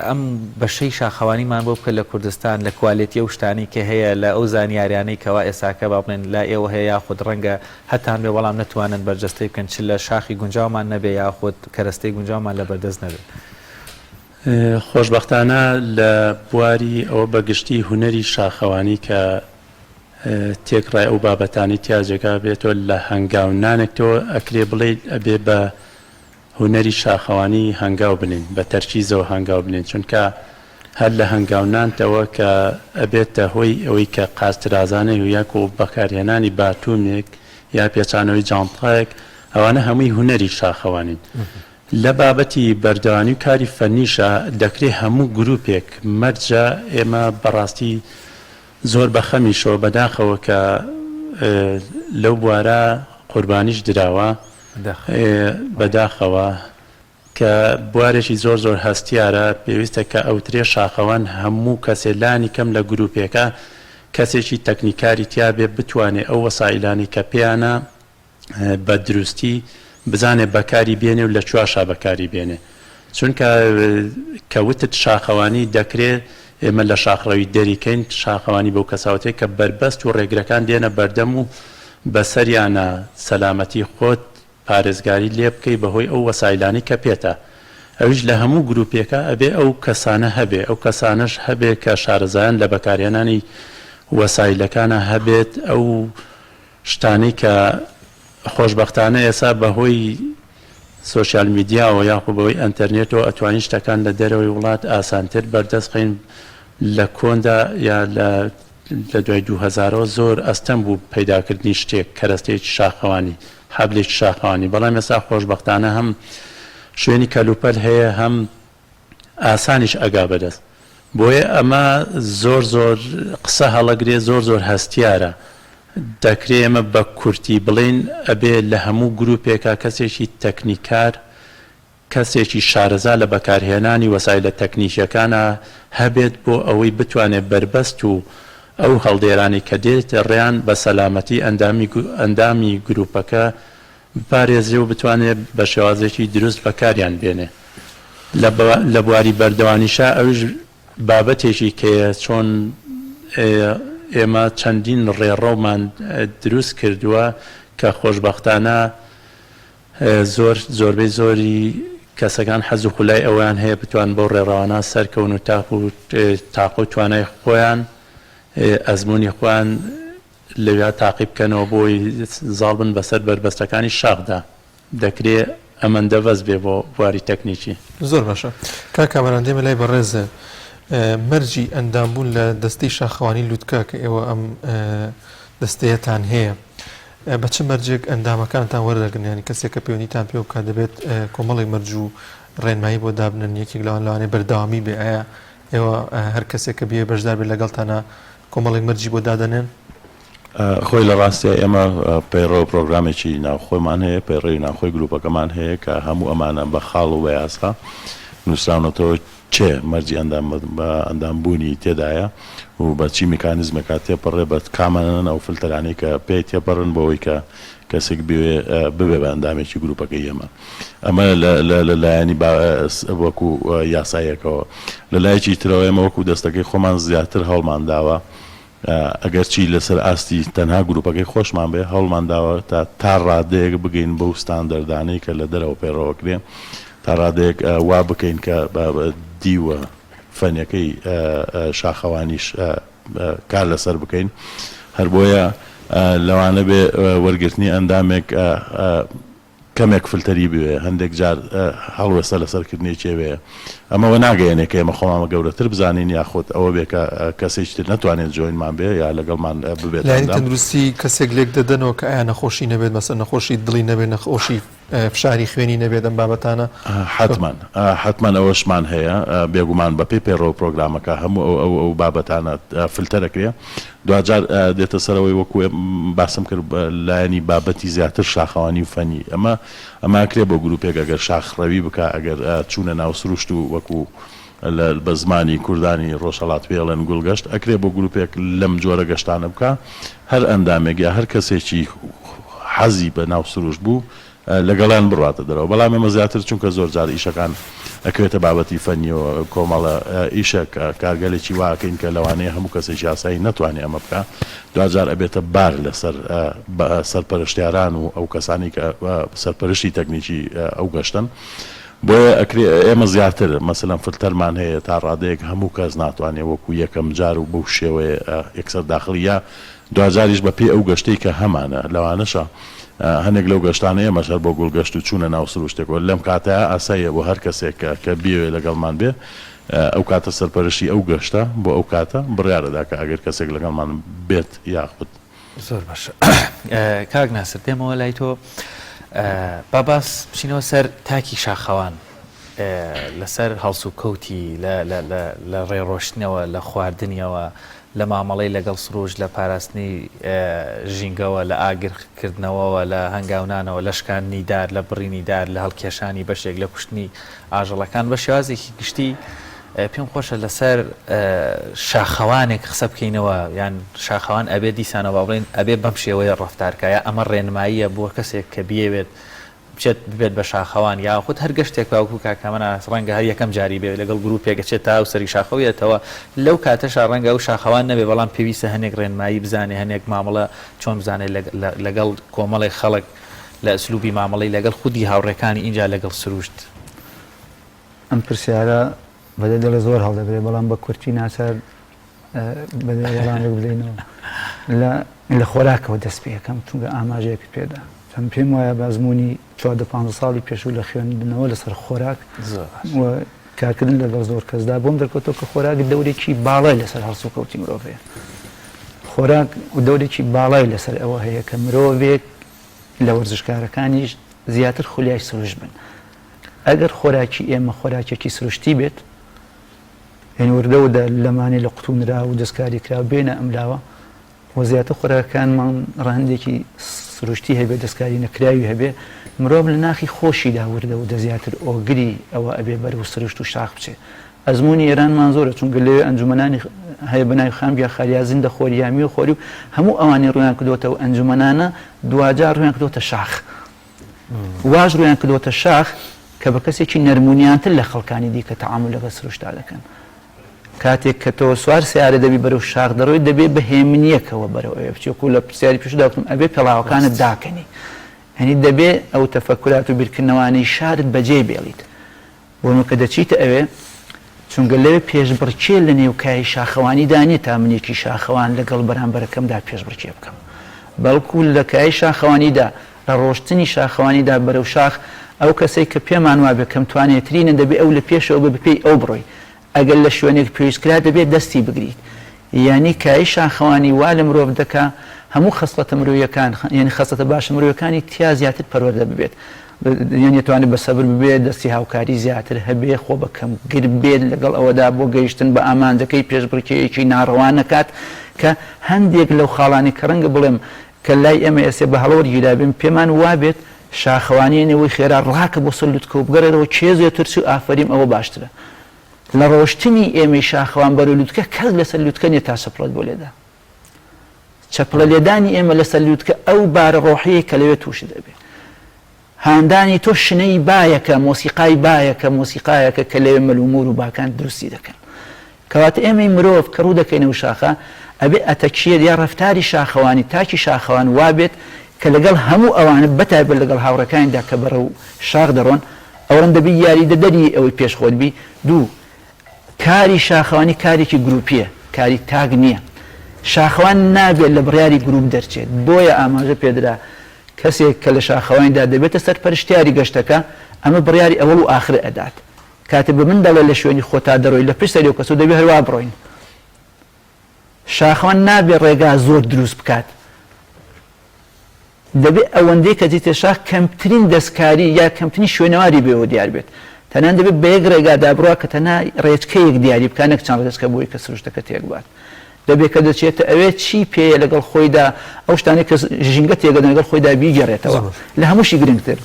ئەم بەشەی شاخەوانیمان بۆ بکە لە کوردستان لە کوالێتی ئەو شتانی کە هەیە لە ئەو زانیاریانەی کەوا ئێساکە با بڵێن لا ئێوە هەیە یاخود ڕەنگە هەتان بێ وەڵام نەتوانن بەرجەستەی بکەن چ لە شاخی گونجاومان نەبێ یاخود کەرەستەی گونجاومان لە بەردەست نەبێت خۆشببختانە لە بواری ئەوە بەگشتی هوەری شاخەوانی کە تێکڕای ئەو بابەتانی تیاجێکا بێتەوە لە هەنگاونانێکەوە ئەکرێ بڵێ ئەبێ بە هوەری شاخەوانی هەنگاو بنین بە تەرکیزەوە هەنگاو بنین چونکە هەر لە هەنگاونانتەوە کە ئەبێتە هۆی ئەوەی کە قاسترازانەی و یاک و بەکارهێنانی باتومێک یا پێچانەوەی جانتایەک ئەوانە هەمووی هوەری شاخەوانین لە بابەتی بەردەوانی و کاری فەنیشە دەکرێت هەموو گروپێک مەرجە ئێمە بەڕاستی زۆر بەخەمیشەوە بەداخەوە کە لەو بوارە قوربانیش دراوە بەداخەوە کە بوارێکی زۆر هەستیارە پێویستە کە ئەوترێ شاخەوان هەموو کەسێلانی کەم لە گروپێکە کەسێکی تەکنیکاری تیابێ بتوانێت ئەو وەسایلانی کە پێیانە بە دروستی بزانێ بەکاری بێنێ و لە چواشا بەکاری بێنێ چونکە کەوتت شاخەوانی دەکرێت ئێمە لە شاخڕەوی دەریکەین شاخەوانی بەو کەساوتێک کە بربەست و ڕێگرەکان دێنە بەردەم و بەسەریانە سەلامەتی خۆت پارێزگاری لێ بکەی بەهۆی ئەو وەسایلانی کە پێێتە ئەویش لە هەموو گروپێکە ئەبێ ئەو کەسانە هەبێ ئەو کەسانش هەبێ کە شارەزایان لە بەکارهێنانی وەسایلەکانە هەبێت ئەو شتانی کە خۆشببختانە ئێسا بەهۆی سوۆسیال میدیاەوە یاخود بەهۆی ئەتەرنێتەوە ئەتوانی شتەکان لە دەرەوەی وڵات ئاسانتر بەردەستخین لە کۆندا یا لە دوای 2000 زۆر ئەستەم بوو پەیداکردنی شتێک کەرەستەیەکی شاخەوانی حەبلێکی شاخەوانی بەڵام ئێستا خۆشببختانە هەم شوێنی کەلوپەل هەیە هەم ئاسانیش ئەگا بەدەست بۆیە ئەمە زۆر قسە هەڵەگرێ زۆر هەستیارە دەکرێ ئێمە بە کورتی بڵین ئەبێ لە هەموو گروپێکە کەسێکی تەکنیکار کەسێکی شارەزا لە بەکارهێنانی وەسایلە تەکنیشیەکانە هەبێت بۆ ئەوەی بتوانێت بربەست و ئەو هەڵدێرانی کە دێتە ڕێیان بە سەلامەتی ئەندامی گروپەکە بپارێزێ و بتوانێت بە شێوازێکی دروست بەکاریان بێنێ لە بواری بەردەوانیشە ئەوش بابەتێکی کەیە چۆن ئێمە چەندین ڕێڕەومان دروست کردووە کە خۆشببختانە زۆربەی زۆری کەسەکان حەز و خولای ئەویان هەیە بتوان بۆ ڕێڕەوانە سەرکەون و تاق و توانای خۆیان ئەزمموی خۆیان لەویا تاقی بکەنەوە بۆی زاڵ بن بەسەر بربەستەکانی شاخدا دەکرێت ئەمەندە بەس بێ بۆ بواری تەکنیکی زۆر باشە کا کامەران دێمە لای بەڕێزە مەرجی ئەندامبوون لە دەستەی شاخەوانی لووتکە کە ئێوە ئەم دەستەیەتان هەیە بە چ مەرجێک ئەندامەکانتان وەردەگرن ینی کەسێک کە پەیوەندیتان پێ بکات دەبێت کۆمەڵی مەرج و ڕێنمایی بۆ دابنن یەکێک لەوانێ بەردەوامی بێ ئایا ئێوە هەر کەسێک کە بێ بەشدار بێت لەگەڵتانە کۆمەڵێک مەرجی بۆ دادەنێن خۆی لە ڕاستیە ئێمە پەیڕۆ پرۆگرامێکی ناوخۆیمان هەیە پەیڕۆی ناوخۆی گروپەکەمان هەیە کە هەموو ئەمانە بە خاڵ و بەیاسا نووسراونەتەوە چێ مەرجی ئەندامبوونی تێدایە و بە چی میکانیزمەکە تێپەڕێ بە کامەنەن ئەو فلتەرانی کە پێی تێپەڕن بەوەی کە کەسێک ببێ بە ئەندامێکی گروپەکەی ئێمە ئەمە لەلایەنی وەکو یاسایەکەوە لە لایەکی ترەوە ئێمە وەکو دەستەکەی خۆمان زیاتر هەڵمان داوە ئەگەر چی لەسەر ئاستی تەنها گروپەکەی خۆشمان بێ هەڵمان داوە تا ڕادەیەک بگەین بەو ستاندەردانەی کە لە دەرەوە پەیڕەوەکرێن تا ڕادەیەک وا بکەین کە دیوە فەنەکەی شاخەوانیش کار لەسەر بکەین هەر بۆیە لەوانە بێ وەرگرتنی ئەندامێک کەمێک فلتەری بوێ هەندێک جار هەڵوەستە لەسەرکردنی چێوەیە ئەمەوە ناگەیەنێک کە ئێمە خۆمامە گەورەتر بزانین یاخۆت ئەوە بێ کە کەسێکتر ناتوانێت جۆینمان بێ یا لەگەڵمان ببێت لایەنی تەندروستی کەسێک لێک دەدەنەوە کە ئایا نەخۆشی نەبێت مەسەر نەخۆشی دڵی نەبێت نەخۆشی فشاری خوێنی نەبێت ئەم بابەتانە حتمان ئەوەشمان هەیە بێگومان بە پێی پەیڕۆ پرۆگرامەکە هەموو ئەو بابەتانە فلتەرەکرێ دوجار دێتە سەرەوەی وەکو باسم کرد لایەنی بابەتی زیاتر شاخەوانی و فەنی ئەماکرێ بۆ گروپێک ئەگەر شاخڕەوی بکە ئەگەر چوونە ناو سروشت و وەکو بە زمانی کوردانی ڕۆژهەڵات پێڵێن گوڵگەشت ئەکرێ بۆ گروپێک لەم جۆرە گەشتانە بکە هەر ئەندامێک یا هەر کەسێکی حەزی بە ناو سروشت بوو لەگەڵیان بڕاتە دەرەوە بەڵام ئێمە زیاتر چونکە زۆر جار ئیشەکان ئەکوێتە بابەتی فەنیەوە کۆمەڵە ئیشە کارگەلێکی واکەین کە لەوانەیە هەموو کەسێکی یاسایی ناتوانێت ئەمە بکە دوجار ئەبێتە بار لەسەر سەرپەرشتیاران و ئەو کەسانی کە سەرپەرشتی تەکنیکی ئەو گەشتن بۆیە ئەکرێ ئێمە زیاتر مەسەلەن فلتەرمان هەیە تا ڕادەیەک هەموو کەس ناتوانێت وەکو یەکەم جار و بەو شێوەیە یەکسەر داخلیە دوجاریش بە پێی ئەو گەشتەی کە هەمانە لەوانەشە هەندێک لەو گەشتانەیە مەشەر بۆ گوڵگەشت و چوونە ناو سروشتێکەوە لەم کاتەیە ئاساییە بۆ هەر کەسێک کە بیاوێ لەگەڵمان بێ ئەو کاتە سەرپەرشی ئەو گەشتە بۆ ئەو کاتە بڕیارەدا کە ئەگەر کەسێک لەگەڵمان بێت یاخود زۆر باشە کاک ناسر دێمەوە لای تۆ باباس بچینەوە سەر تاکی شاخەوان لەسەر هەڵس و کەوتی لە ڕێڕۆشتنەوە لە خواردنیەوە لە مامەڵەی لەگەڵ سروش لە پاراستنی ژینگەوە لە ئاگرکردنەوەوە لە هەنگاونانەوە لە شکاندنی دار لە بڕینی دار لە هەڵکێشانی بەشێک لە کوشتنی ئاژەڵەکان بە شێوازێکی گشتی پێم خۆشە لەسەر شاخەوانێک قسە بکەینەوە یان شاخەوان ئەبێ دیسانەوە بڵێن ئەبێ بەم شێوەیە ڕەفتارکایە ئەمە ڕێنماییە بۆ کەسێک کە بیەوێت بچێت ببێت بە شاخەوان یا خودت هەر گەشتێک باوکو کاکەمەە ڕەنگە هەر یەکەم جاری بێت لەگەڵ گروپێکە چێت تا و سەری شاخەویێتەوە لەو کاتەشا ڕەنگە و شاخەوان نەبێ بەڵام پێویستە هەنێک ڕێنمایی بزانێ هەنێک مامەڵە چۆن بزانێت لەگەڵ کۆمەڵی خەڵک لە ئەسلوبی مامەڵی لەگەڵ خودی هاوڕێکانی اینجا لەگەڵ سروشت ئەم پرسیارە بەدە دڵە زۆر هەڵدەبێت بەڵام بە کورتی ناسەر بەدە وەڵامێک بدەینەوە لە خۆراکەوە دەست پێ یەکەم چونکە ئاماژەیەکت پێدا چەند پێم وایە بازمموی 14 ساڵی پێشوو لە خوێندنەوە لەسەر خۆراک کارکردن لەگەڵ زۆر کەسدا بۆم دەکەوتەوە کە خۆراک دەورێکی باڵای لەسەر هەڵسو کەوتی مرۆڤەیە خۆراک و دەورێکی باڵای لەسەر ئەوە هەیە کە مرۆڤێک لە وەرزشکارەکانیش زیاتر خولیای سروش بن ئەگەر خۆراکی ئێمە خۆراکێکی سروشتی بێت هێن وردەوەدا لەمانی لە قوتونرا و دەستکاری کرا بێنە ئەملاوە و زیاتر خۆراکانمان ڕەهندێکی سروشتی هەبێ دەستکاری نەکراوی هەبێ مرۆڤ لە ناخی خۆشیدا وردە و دەزیاتر ئۆگری ئەوە ئەبێ بەر و سروشت و شاخ بچێ ئەزمموی ئێرانمان زۆرە چونکە لێ ئەنجومەنانی هەیە بەناوی خامبیا خالیازیندە خۆریامی و خۆری و هەموو ئەوانی ڕویان کردوتەوە ئەنجومەنانە دوجار ڕویان کردوتە شاخ واژ ڕویان کردوتە شاخ کە بە کەسێکی نەرمونیانتر لە خەڵکانی دیکە تەعامل لەگەڵ سروشتا دەکەن کاتێک کە تۆ سوار سیارە دەبی بەرەو شاخ دەڕۆی دەبێت بە هێمنیەکەوە بەرەوە بچێکو لە پرسیاری پێشدا وتم ئەبێ پێڵاوەکانت داکەنی هەنی دەبێت ئەو تەفەکرات و بیرکردنەوەی شارت بەجێ بێڵیت بۆمە کە دەچیتە ئەوێ چونکە لەوێ پێشبڕکێ لە نێوکایی شاخەوانی دانی تا منێکی شاخەوان لەگەڵ بەرامبەرەکەمدا پێشبڕکێ بکەم بەڵکو لە کای شاخەوانیدا لە ڕۆشتنی شاخەوانیدا بەرەو شاخ ئەو کەسێک کە پێمان وا بێ کەم توانێترینە دەبێت ئەو لە پێشەوە بپێی ئەو بڕۆی ئەگەر لە شوێنێک پێویستکرا دەبێت دەستی بگریت یعنی کای شاخەوانی وا لە مرۆڤ دەکا هەموو خستە مرۆیەکان یعنی خستە باش مرۆیەکانی تیا زیاتر پەروەردە ببێت یان توانێت بە سەبر ببێت دەستی هاوکاری زیاتر هەبێ خۆ بەکەم گر بێت لەگەڵ ئەوەدا بۆ گەیشتن بە ئامانجەکەی پێشبڕکێیەکی ناڕەوان نکات کە هەندێک لەو خاڵانی کە ڕەنگە بڵێم کە لای ئێمە ئێسێ بە هەڵەوەرگیرا بێن پێمان وابێت شاخەوانیەوەی خێرا ڕاکە بۆ سلوتکە و بگەڕێتەوە چێزێ ترس و ئافریم ئەوە باشترە لە ڕۆشتنی ئێمەی شاخەوان بەرە لوتکە کەس لەسەر لوتکە نیە تا سەپڕێت بۆ لێدا چەپڵە لێدانی ئێمە لەسەر لوتکە ئەو بارە ڕۆحەیە کە لەوێ تووشی دەبێت هاندانی تۆ شنەی بایەکە مۆسیقای بایەکە مۆسیقایەکە کە لەوێ مەلومور و باکان دروستی دەکەن کەواتە ئێمەی مرۆڤ کە ڕوو دەکەینەوە شاخە ئەبێ ئەتەکیێت یا ڕەفتاری شاخەوانی تاکی شاخەوان وابێت کە لەگەڵ هەموو ئەوانە بەتایبەت لەگەڵ هاوڕەکانیدا کە بەرە و شاخ دەڕۆن ئەوەندە بی یاریدەدەری ئەوەی پێشخۆتبی دوو کاری شاخەوانی کارێکی گروپیە کاری تاگ نییە شاخەوان نابێت لە بڕیاری گروپ دەرچێت بۆیە ئاماژە پێدرا کەسێک کە لە شاخەوانیدا دەبێتە سەرپەرشتیاری گەشتەکە ئەمە بڕیاری ئەوەڵ و ئاخر ئەدات کاتێ بە من دەڵێ لە شوێنی خۆتا دەڕۆی لە پشت سەری و کەس و دەبێت هەروە بڕۆین شاخەوان نابێت ڕێگا زۆر دروست بکات دەبێت ئەوەندەی کە جیتە شاخ کەمترین دەستکاری یا کەمترین شوێنەواری بێەوە دیار بێت تەنان دەبێت بە یەک ڕێگادا بڕوا کە تەنها ڕێچکەیەک دیاری بکانێک چەند ڕێچکە بۆی کە سروشتەکە تێک بات دەبێت کە دەچێتە ئەوێ چی پێیە لەگەڵ خۆیدا ئەو شتانی کە ژینگە تێگەدە لەگەڵ خۆیدا بیگەڕێتەوە لە هەمووشی گرنگتر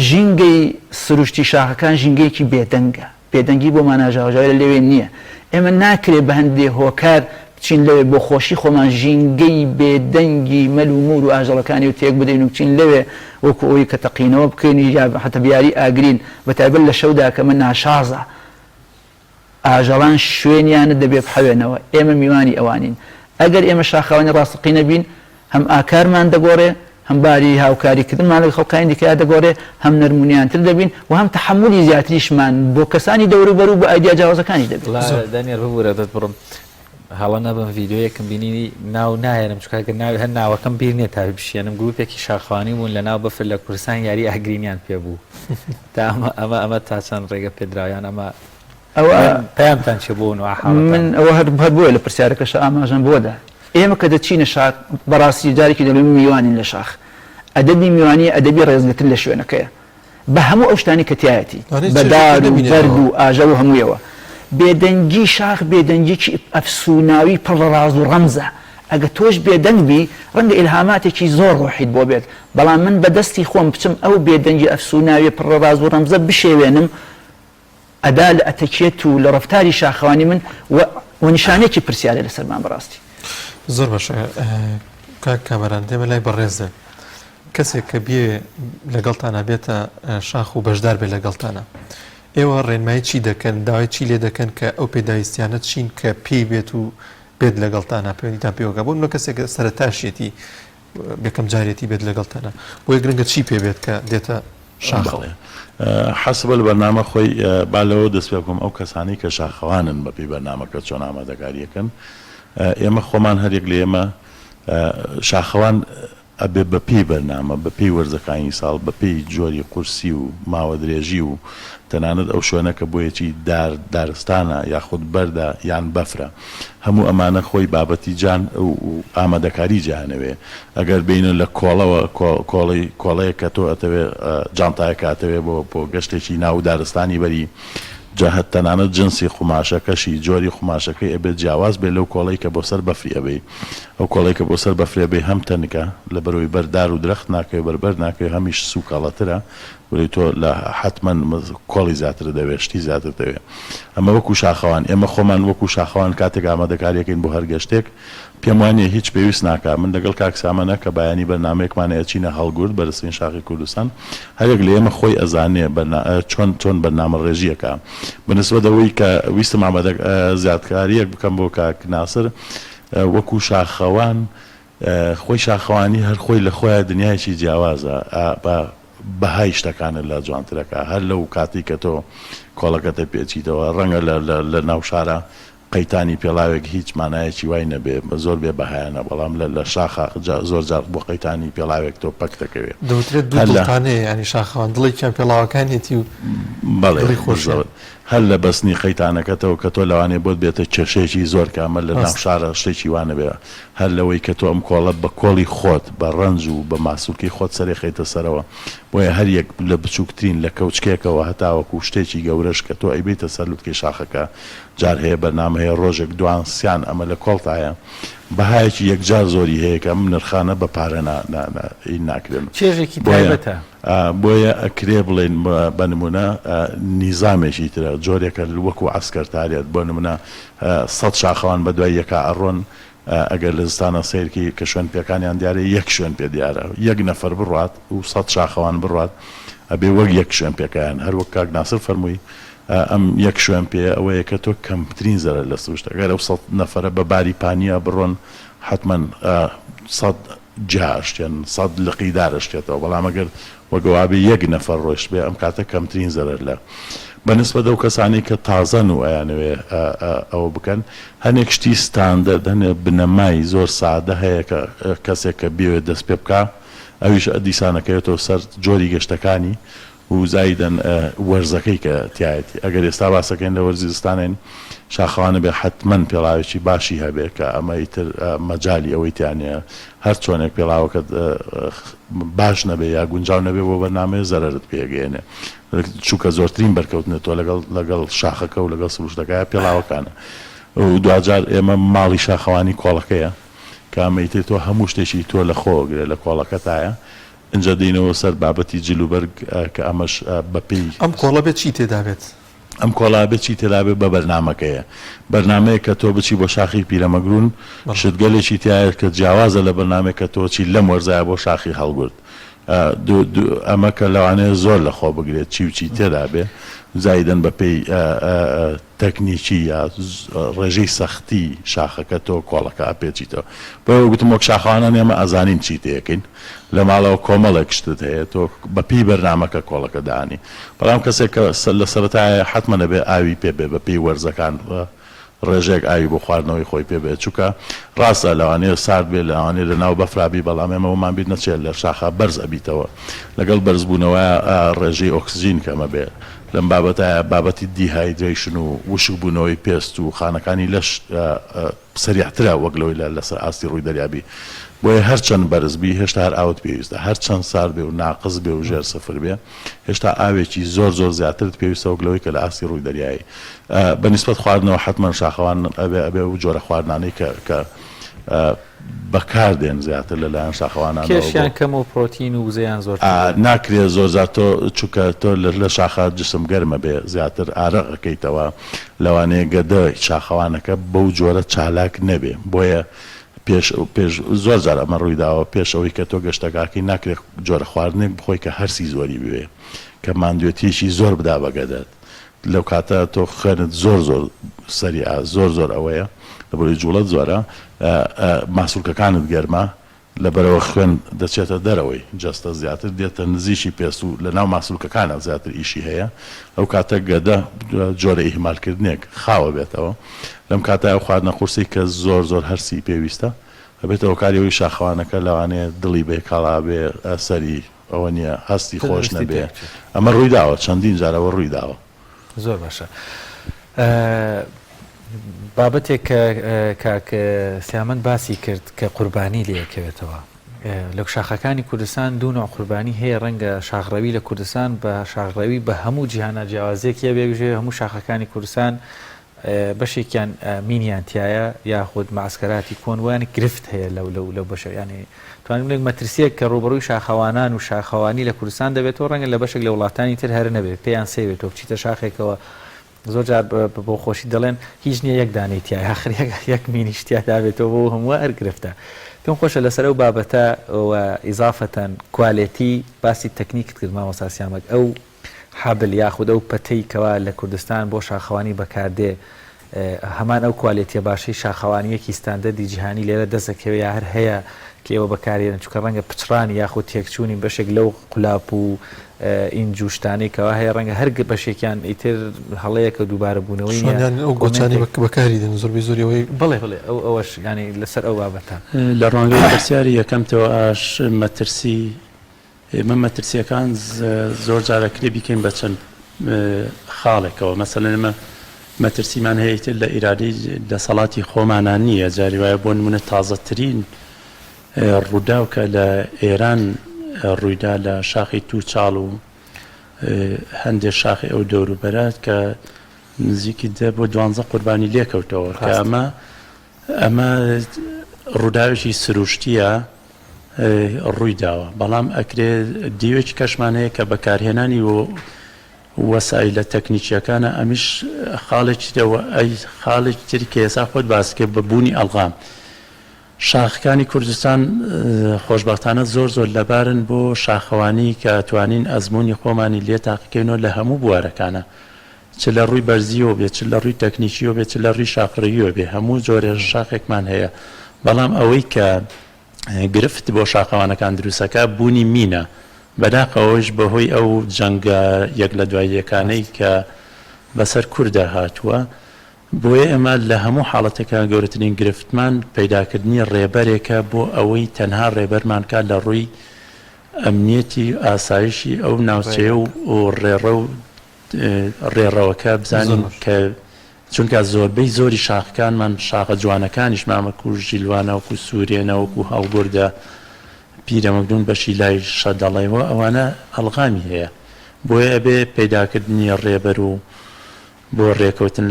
ژینگەی سروشتی شاخەکان ژینگەیەکی بێدەنگە بێدەنگی بۆ ماناژاوژاوی لە لەوێ نییە ئێمە ناکرێت بە هەندێ هۆکار بچین لەوێ بۆ خۆشی خۆمان ژینگەی بێدەنگی مەلومور و ئاژەڵەکانی و تێک بدەین و بچین لەوێ وەکو ئەوی کە تەقینەوە بکەین یا حتە بیاری ئاگرین بەتایبەت لە شەودا کە من ناشازە ئاژەڵان شوێنیانە دەبێت بحەوێنەوە ئێمە میوانی ئەوانین ئەگەر ئێمە شاخەوانی ڕاستەقی نەبین هەم ئاکارمان دەگۆڕێ هەم باری هاوکاریکردنمان لەگەڵ خەڵکانی دیکەیان دەگۆڕێ هەم نەرمونیانتر دەبین و هەم تەحملی زیاتریشمان بۆ کەسانی دەوروبەر و بە ئایدیا جیاوازەکانی دەبێت دانیێر ببوورە دەت بڕم هەڵە نەبم ڤیددیوەیەکم بینی ناو نایەنم چکە ناوی هەر ناوەکەم بیر نیە تا بشێنم گروپێکی شاخوانی بوون لە ناو بەفر لە کوردستان یاری ئاگرینیان پێبوو تا ئەمە تا چەند ڕێگە پێدراویان ئەمە ئەوە پێیانتان چ بوون و من ئەوە هەر بۆیە لە پرسیارەکەش ئاماژەم بۆدا ئێمە کە دەچینە شاخ بەڕاستی جارێکی دەڵێ میوانین لە شاخ ئەدەبی میوانی ئەدەبی ڕێزگرتن لە شوێنەکەیە بە هەموو ئەو شتانی کە تایەتی بەدار و بەرد و ئاژەڵ و هەموویەوە بێدەنگی شاخ بێدەنگیی ئەفسوناوی پڕ لە ڕاز و ڕەمزە ئەگە تۆش بێدەنگبی ڕەنگە ئیلهاماتێکی زۆر ڕۆحیت بۆ بێت بەڵام من بەدەستی خۆم بچم ئەو بێدەنگی ئەفسوناوی پڕ لە ڕاز و ڕەمزە بشێوێنم ئەدا لە ئەتەکێت و لە ڕفتاری شاخەوانی من و نیشانێکی پرسیارە لەسەرمان بەڕاستی زۆر باشە کاک کامەران دێمە لای بەڕێزە کەسێک کە بێ لەگەڵتانە بێتە شاخ و بەشدار بێ لەگەڵتانە ئێوە ڕێنمایی چی دەکەن داوای چی لێ دەکەن کە ئەو پێداویستیانە چین کە پێی بێت و بێت لەگەڵتانە پێوەنیتان پێوەگە بوون لە کەسێک سەرەتاشێتی یەکەم جارێتی بێت لەگەڵتانە بۆ یە گرنگە چی پێ بێت کە دێتە شاخەڵێ حەسبە لە بەرنامە خۆی بالەوە دەست پێ بکەم ئەو کەسانی کە شاخەوانن بەپی بەرنامەکە چۆن ئامادەکاریەکەن ئێمە خۆمان هەرێک لە ئێمە شاخەوان ئەبێ بەپی بەرنامە بەپی وەرزەکانی ساڵ بەپی جۆری قورسی و ماوە درێژی و تەنانەت ئەو شوێنەکە بۆیەکی دارستانە یاخود بەردە یان بەفرە هەموو ئەمانە خۆی بابەتی جان و ئامادەکاری جیهانەوێ ئەگەر بینە لە کۆڵەوە کۆڵەیە کە تۆ ئەتەوێ جانتایەکە ئەتەوێ بۆ گەشتێکی ناو دارستانی بەری جاهت تەنانەت جنسی خماشەکەشی جۆری خماشەکەی ئەبێت جیاواز بێ لەو کۆڵەی کە بۆ سەر بەفری ئەبێ ئەو کۆڵەی کە بۆ سەر بەفری ئەبێ هەم تەنکە لە بەرەوەی بەردار و درەخت ناکەوێت بەربەر ناکەوێت هەمیش سوکاڵەترە ولی تۆ لە حتمما کۆڵی زیاتر دەوێت شتی زیاتر دەوێت ئەمە وەکو شاخەوان ئێمە خۆمان وەکو شاخەوان کاتێک ئامادەکاریەکەین بۆ هەر گەشتێک پێم وانە هیچ پێویست ناکە من لەگەڵ کاکسامانە کە بەیانی بەرنامەیەکمانە ئەچینە هەڵگورد بەرزترین شاخی کوردستان هەرێک لە ئێمە خۆی ئەزانێ چۆن بەرنامە ڕێژیەکە بەنسبەت ئەوەی کە ویستم زیادکاریەک بکەم بۆ کاک ناسر وەکو شاخەوان خۆی شاخەوانی هەر خۆی لە خۆیان دنیایکی جیاوازە بەهای شتەکانە لە جوانترەکە هەر لەو کاتی کە تۆ کۆڵەکەتە پێچیتەوە ڕەنگە لە ناو شارە قەیتانی پێڵاوێک هیچ مانایەکی وای نەبێ زۆر بێ بەهایانە بەڵام لە شاخە زۆر جار بۆ قەیتانی پێڵاوێک تۆ پەک دەکەوێت دەوترێت دووڵانەیە ینی شاخەوان دڵێکیان پێڵاوەکانێتی و بەڵێ خۆشەوە هەر لە بەستنی قەیتانەکەتەوە کە تۆ لەوانێ بۆت بێتە کێشەیەکی زۆر کامە لە ناو شارە شتێکی وانە بێ هەر لەوەی کە تۆ ئەم کۆڵە بە کۆڵی خۆت بە ڕەنج و بە ماسوولکەی خۆت سەرێ خەیتە سەرەوە بۆیە هەر یەک لە بچووکترین لە کەوچکێکەوە هەتاوەکو شتێکی گەورەش کە تۆ ئەیبیتە سەر لوتکەی شاخەکە جار هەیە بەرنامەیە ڕۆژێک دوانسیان ئەمە لە کۆڵتایە بەهایەکی یەکجار زۆری هەیە کە ئەم نرخانە بە پارە ناکرێن چێژێکی تایبەتە بۆیە ئەکرێ بڵێن بە نمونە نیزامێکی ترە جۆرێکە وەکو عسکەرتاریەت بۆ نمونە 100 شاخەوان بە دوای یەکە ئەڕۆن ئەگەر لە زستانە سیرکی کە شوێن پێکانیان دیارە یەک شوێن پێ دیارە یەک نەفەر بڕات و 100 شاخەوان بڕات ئەبێ وەک یەک شوێن پێکیان هەروەک کاک ناسر فەرمووی ئەم یەک شوێن پێ ئەوەیە کە تۆ کەمترین زەرە لە سوشت ئەگەر ئەو 100 نەفرە بە باری پانیا بڕۆن حتمما 100 جاشتێن 100 لقیدارە شتێتەوە بەڵام ئەگەر وەگەوابێ یەک نەفەر ڕۆشت بێ ئەم کاتە کەمترین زەرەر لە بەنسبەت ئەو کەسانی کە تازەن و ئەیانوێ ئەوە بکەن هەنێک شتی ستاندەرد هەنێ بنەمای زۆر سادە هەیە کە کەسێک کە بێوێ دەست پێ بکە ئەویش دیسانەکەوێتەوە سەر جۆری گەشتەکانی و زایدەن وەرزەکەی کە تایەتی ئەگەر ئێستا باسەکەین لە وەرزی زستانین شاخەوانە بێ حتمما پێڵاوێکی باشی هەبێ کە ئەمەی تر مەجای ئەوەی تیانەیە هەر چۆنێک پێڵاوەکەت باش نەبێ یا گونجاو نەبێ بۆ بەرنامەیە زەرەرت پێگەێنێ چووکە زۆرترین بەرکەوتنێت تۆ لەگەڵ شاخەکە و لەگەڵ سروشتەکەیە پێڵاوەکانە و دوجار ئێمە ماڵی شاخەوانی کۆڵەکەیە کە ئەمەیتێت تۆ هەموو شتێکی تۆ لە خۆگرێت لە کۆڵەکەتایە اینجا دینەوە سەر بابەتی جلوبەرگ کە ئەمەش بەپێی ئەم کۆڵە بێت چی تێدا بێت ئەم کۆڵا بێت چی تێدا بێت بە بەرنامەکەیە بەرنامەیە کە تۆ بچی بۆ شاخی پیرەمەگرون شتگەلێکی تایە کە جیاوازە لە بەرنامێک کە تۆ چی لەم وەرزایە بۆ شاخی هەڵگورت ئەمە کە لەوانەیە زۆر لە خۆ بگرێت چی و چی تێدا بێ زایدەن بەپێی تەکنیکی یا ڕێژەی سەختی شاخەکە تۆ کۆڵەکە ئاپێچیتەوە بۆ گوتم وەک شاخەوانان ئێمە ئازانین چی تێەکەین لە ماڵەوە کۆمەڵێک شتت هەیە تۆ بەپی بەرنامەکە کۆڵەکە دانی بەڵام کەسێک لە سەرەتایە حتممە نەبێ ئاوی پێ بێ بەپی وەرزەکان ڕێژێک ئاوی بۆ خواردنەوەی خۆی پێ بێت چووکە ڕاستە لەوانەیە سارد بێ لەوانەیە لە ناو بەفرابی بەڵام ئێمەمان بیر نەچێت لە شاخە بەرز ئەبیتەوە لەگەڵ بەرزبوونەوە ڕێژەی ئۆکسجین کەمە بێ لەم بابەتە بابەتی دیهایدریشن و وشک بوونەوەی پێست و خانەکانی لەش سریعترە وەک لەوەی لەسەر ئاستی ڕووی دەریابی بۆیە هەرچەند بەرزبی هێشتا هەر ئاوت پێویستە هەرچەند سارد بێ و ناقص بێ و ژێر سەفر بێ هێشتا ئاوێکی زۆر زۆر زیاترت پێویستە وەک لەوەی کە لە ئاستی ڕووی دەریایی بەنسبەت خواردنەوە حتمما شاخەوان ئەبێ و جۆرە خواردنانەی کە بەکاردێن زیاتر لەلایەن شاخەوانان کێشیان کەم و پرۆتین و وزەیان زۆر ناکرێت زۆر زار تۆ چووکە تۆ لە شاخە جسم گەرمە بێ زیاتر ئارەقەکەیتەوە لەوانەیە گەدە شاخەوانەکە بەو جۆرە چالاک نەبێ بۆیە پێش زۆر جار ئەمە ڕوویداوە پێشەوەی کە تۆ گەشتەکاکی ناکرێت جۆرە خواردنێک بخۆی کە هەرسی زۆری بوێ کە ماندوێتیشی زۆر بدا بەگەدەت لەو کاتە تۆ خوێنت زۆر زۆر سەریع زۆر ئەوەیە لەبەرەوەی جوڵەت زۆرە ماسوولکەکانت گەرمە لەبەرەوە خوێن دەچێتە دەرەوەی جەستە زیاتر دێتە نزیشی پێست و لە ناو ماسوولکەکانە زیاتر ئیشی هەیە ئەو کاتە گەدە جۆرە ئیهمالکردنێک خاوە بێتەوە لەم کاتە خواردنە قورسی کە زۆر هەرسی پێویستە ئەبێتەوە کاریەوەی شاخەوانەکە لەوانەیە دڵی بێ کاڵا بێ سەری ئەوە نییە هەستی خۆش نەبێ ئەمە ڕوویداوە چەندین جارەوە ڕوویداوە زۆر باشە بابەتێک کە سیامەند باسی کرد کە قوربانی لەکەوێتەوە لە شاخەکانی کوردستان دوو نوع قوربانی هەیە ڕەنگە شاخڕەوی لە کوردستان بە شاخڕەوی بە هەموو جیهانە جیاوازێکیە بێژێ هەموو شاخەکانی کوردستان بەشێکیان مینیانتیایە یاخود معسکراتی کۆنوانی گرفت هەیە لەو بەشە ینی توانیم بڵێن مەترسیەک کە ڕوبەڕووی شاخەوانان و شاخەوانی لە کوردستان دەبێتەوە ڕەنگە لە بەشێک لە وڵاتانی تر هەر نەبێت پێیان سێوێتەوە بچیتە شاخێکەوە زۆر جار بۆ خۆشی دەڵێن هیچ نییە یەک دانەیتیای هەخر یەک مینیشتیا دابێتەوە بۆ هەموو هەرگرفتە پێم خۆشە لەسەر ئەو بابەتە ئیزافەتەن کوالێتی باسی تەکنیکت کرد مامۆستا سیامەک ئەو حابل یاخود ئەو پەتەی کەوا لە کوردستان بۆ شاخەوانی بەکاردێ هەمان ئەو کوالێتیە باشەی شاخەوانیەکی ستاندەردی جیهانی لێرە دەستەکەوێ یا هەر هەیە کە ئێوە بەکارێنن چونکە ڕەنگە پچڕانی یاخود تێکچوونی بەشێک لەو قولاپ و این جوشتانی کەوا هەیە ڕەنگە هەر بەشێکیان ئیتر هەڵەیەکە دووبارە بوونەوەی ئەو گۆچانی بەکاری دێن زۆربەی زۆریەوەی بڵێ ئەوەش ینی لەسەر ئەو بابەتە لە ڕۆنگەی پرسیاری یەکەمتەوە ئاش مەترسی ئێمە مەترسیەکان زۆر جارە کرێ بیکەین بە چەند خاڵێکەوە مەسەلەن ئێمە مەترسیمان هەیەتر لە ئیرادی دەسەڵاتی خۆمانان نییە جاری وایە بۆ نمونە تازەترین ڕووداو کە لە ئێران ڕوویدا لە شاخی تووچاڵ و هەندێک شاخی ئەو دەوروبەرات کە نزیکی بۆ 12 قوربانی لێکەوتەوە کە ئەمە ڕووداوێکی سروشتیە ڕوویداوە بەڵام ئەکرێ دیوێکی کەشمان هەیە کە بەکارهێنانی و وەسایلە تەکنیکیەکانە ئەمیش خاڵێکیەوە ئەی خاڵێکی تری کە ئێستا خۆت باسکە بەبوونی ئەڵغام شاخەکانی کوردستان خۆشبەختانە زۆر لەبارن بۆ شاخەوانی کە توانین ئەزمموی خۆمانی لێ تاقیکەینەوە لە هەموو بوارەکانە چ لە ڕووی بەرزیەوە بێت چ لە ڕووی تەکنیکیەوە بێت چ لە ڕووی شاخڕیەوە بێ هەموو جۆرە شاخێکمان هەیە بەڵام ئەوەی کە گرفت بۆ شاخەوانەکان دروستەکە بوونی مینە بەداقەوەش بەهۆی ئەو جەنگە یەک لە دواییەکانەی کە بەسەر کووردە هاتووە بۆیە ئێمە لە هەموو حاڵەتەکە گەورەترین گرفتمان پەیداکردنی ڕێبەرێکە بۆ ئەوەی تەنها ڕێبەرمان کات لە ڕووی ئەمنیەتی ئاسایشی ئەو ناوچەیە و ڕێڕە و ڕێڕەوەکە بزانین کە چونکە زۆربەی زۆری شاخەکانمان شاخە جوانەکانیش مامەکو ژیلوانەوەکو سوورێنەوەکو هەڵگوردە پیرەمەگدون بەشی لای شەدەڵێەوە ئەوانە هەڵغامی هەیە بۆیە ئەبێ پەیداکردنی ڕێبەر و بۆ ڕێکەوتن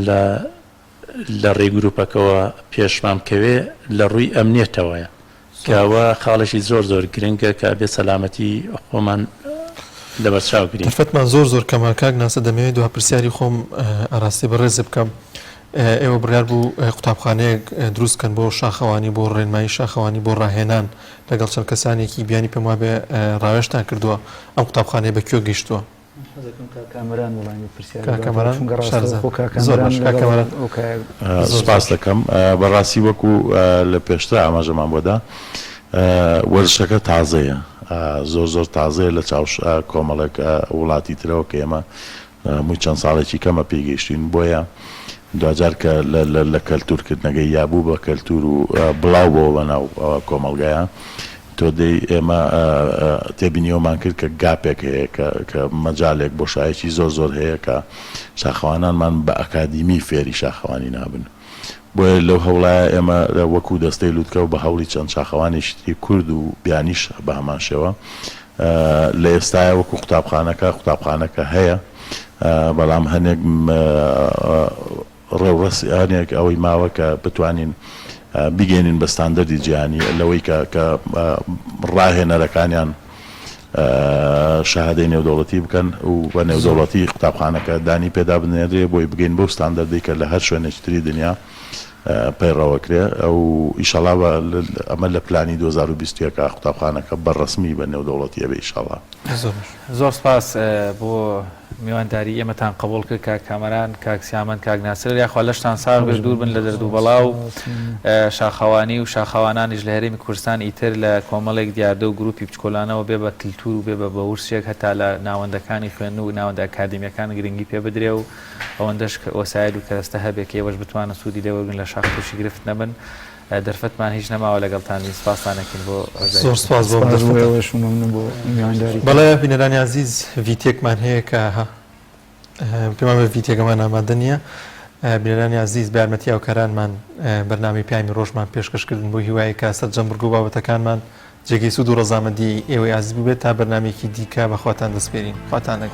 لە ڕێگروپەکەەوە پێشمام کەوێ لە ڕووی ئەمنێتەوەیە کەوە خاڵشی زۆر گرنگە کە بێ سەلامەتی خۆمان لە بەرچاو گرین فتمان زۆر کەما کاک ناسە دەمەوێت دو پرسیاری خۆم ئاراستی بەڕێز بکەم ئێوە بڕیار بوو قوتابخانەیەک دروستکەن بۆ شاخەوانی بۆ ڕێنمایی شاخەوانی بۆ ڕاهێنان لەگەڵ چەند کەسانێکی بیانی پێم وابێ ڕاوێشتان کردووە ئەم قوتابخانەیە بە کوێ گەیشتووە سپاس دەکەم بەڕاستی وەکو لە پێشتر ئاماژەمان بۆدا وەرزشەکە تازەیە زۆر تازەیە لە چاو کۆمەڵێک وڵاتی ترەوە کە ئێمە مووی چەند ساڵێکی کەمە پێگەیشتین بۆیە دوجار کە لە کەلتورکردنەکەی یابوو بە کەلتور و بڵاو بۆ بەناو کۆمەڵگایە تۆ دەی ئێمە تێبینیەوەمان کرد کە گاپێک هەیە کە مەجالێک بۆ شایەکی زۆر هەیە کە شاخەوانانمان بە ئەکادیمی فێری شاخەوانی نابن بۆیە لەو هەوڵایە ئێمە وەکو دەستەی لووتکە و بە هەوڵی چەند شاخەوانێکی کورد و بیانیش بە هەمان شێوە لە ئێستاە وەکو قوتابخانەکە هەیە بەڵام هەنێک ڕێوەسیانێک ئەوەی ماوە کە بتوانین بگەێنین بە ستاندەردی جیهانی لەوەی کە ڕاهێنەرەکانیان شەهادەی نێودەوڵەتی بکەن و بە نێودەوڵەتی قوتابخانەکە دانی پێدا بنێرێ بۆی بگەین بۆ ستاندەردی کە لە هەر شوێنێکی تری دنیا پەیڕەوەکرێ ئەو ئیشەڵا ئەمە لە پلانی 2020 کە قوتابخانەکە بەڕەسمی بە نێودەوڵەتیە بێ ئیشەڵا زۆر سپاس بۆ میوانداری ئێمەتان قبول کرد کاک کامەران کاک سیامەن کاک ناسر یاخوا لەشتان ساڵ بێ دوور بن لە دەردوو بەڵاو شاخەوانی و شاخەوانانیش لە هەرێمی کوردستان ئیتر لە کۆمەڵێک دیاردە و گروپی بچکۆلانەوە بێ بە کللتور و بێ بە بەورسێک هەتا لە ناوەندەکانی خوێن و ناوەندە ئەکادمیەکان گرنگی پێ بدرێ و ئەوەندەش وەسایل و کەرەستە هەبێک ئێوەش بتوانە سوودی لێوەرگن لە شاخ تووشی گرفت نەبن دەرفەتمان هیچ نەماوە لەگەڵتانی سپاسانەکەین بۆ زۆر سپاس بۆ بەڵێ بینەرانی عزیز ڤیتێکمان هەیە کە پێمامە ڤیتێکەمان ئامادە نییە بینەرانی عزیز بە یارمەتی هاوکارانمان بەرنامەی پیامی ڕۆژمان پێشکەشکردن بۆ هیوایی کە سەرجەمبرگ و بابەتەکانمان جێگەی سوود و ڕەزامەندی ئێوەی عزیز ببێت تا بەرنامێکی دیکە بەخواتان دەسپێرین خواتانە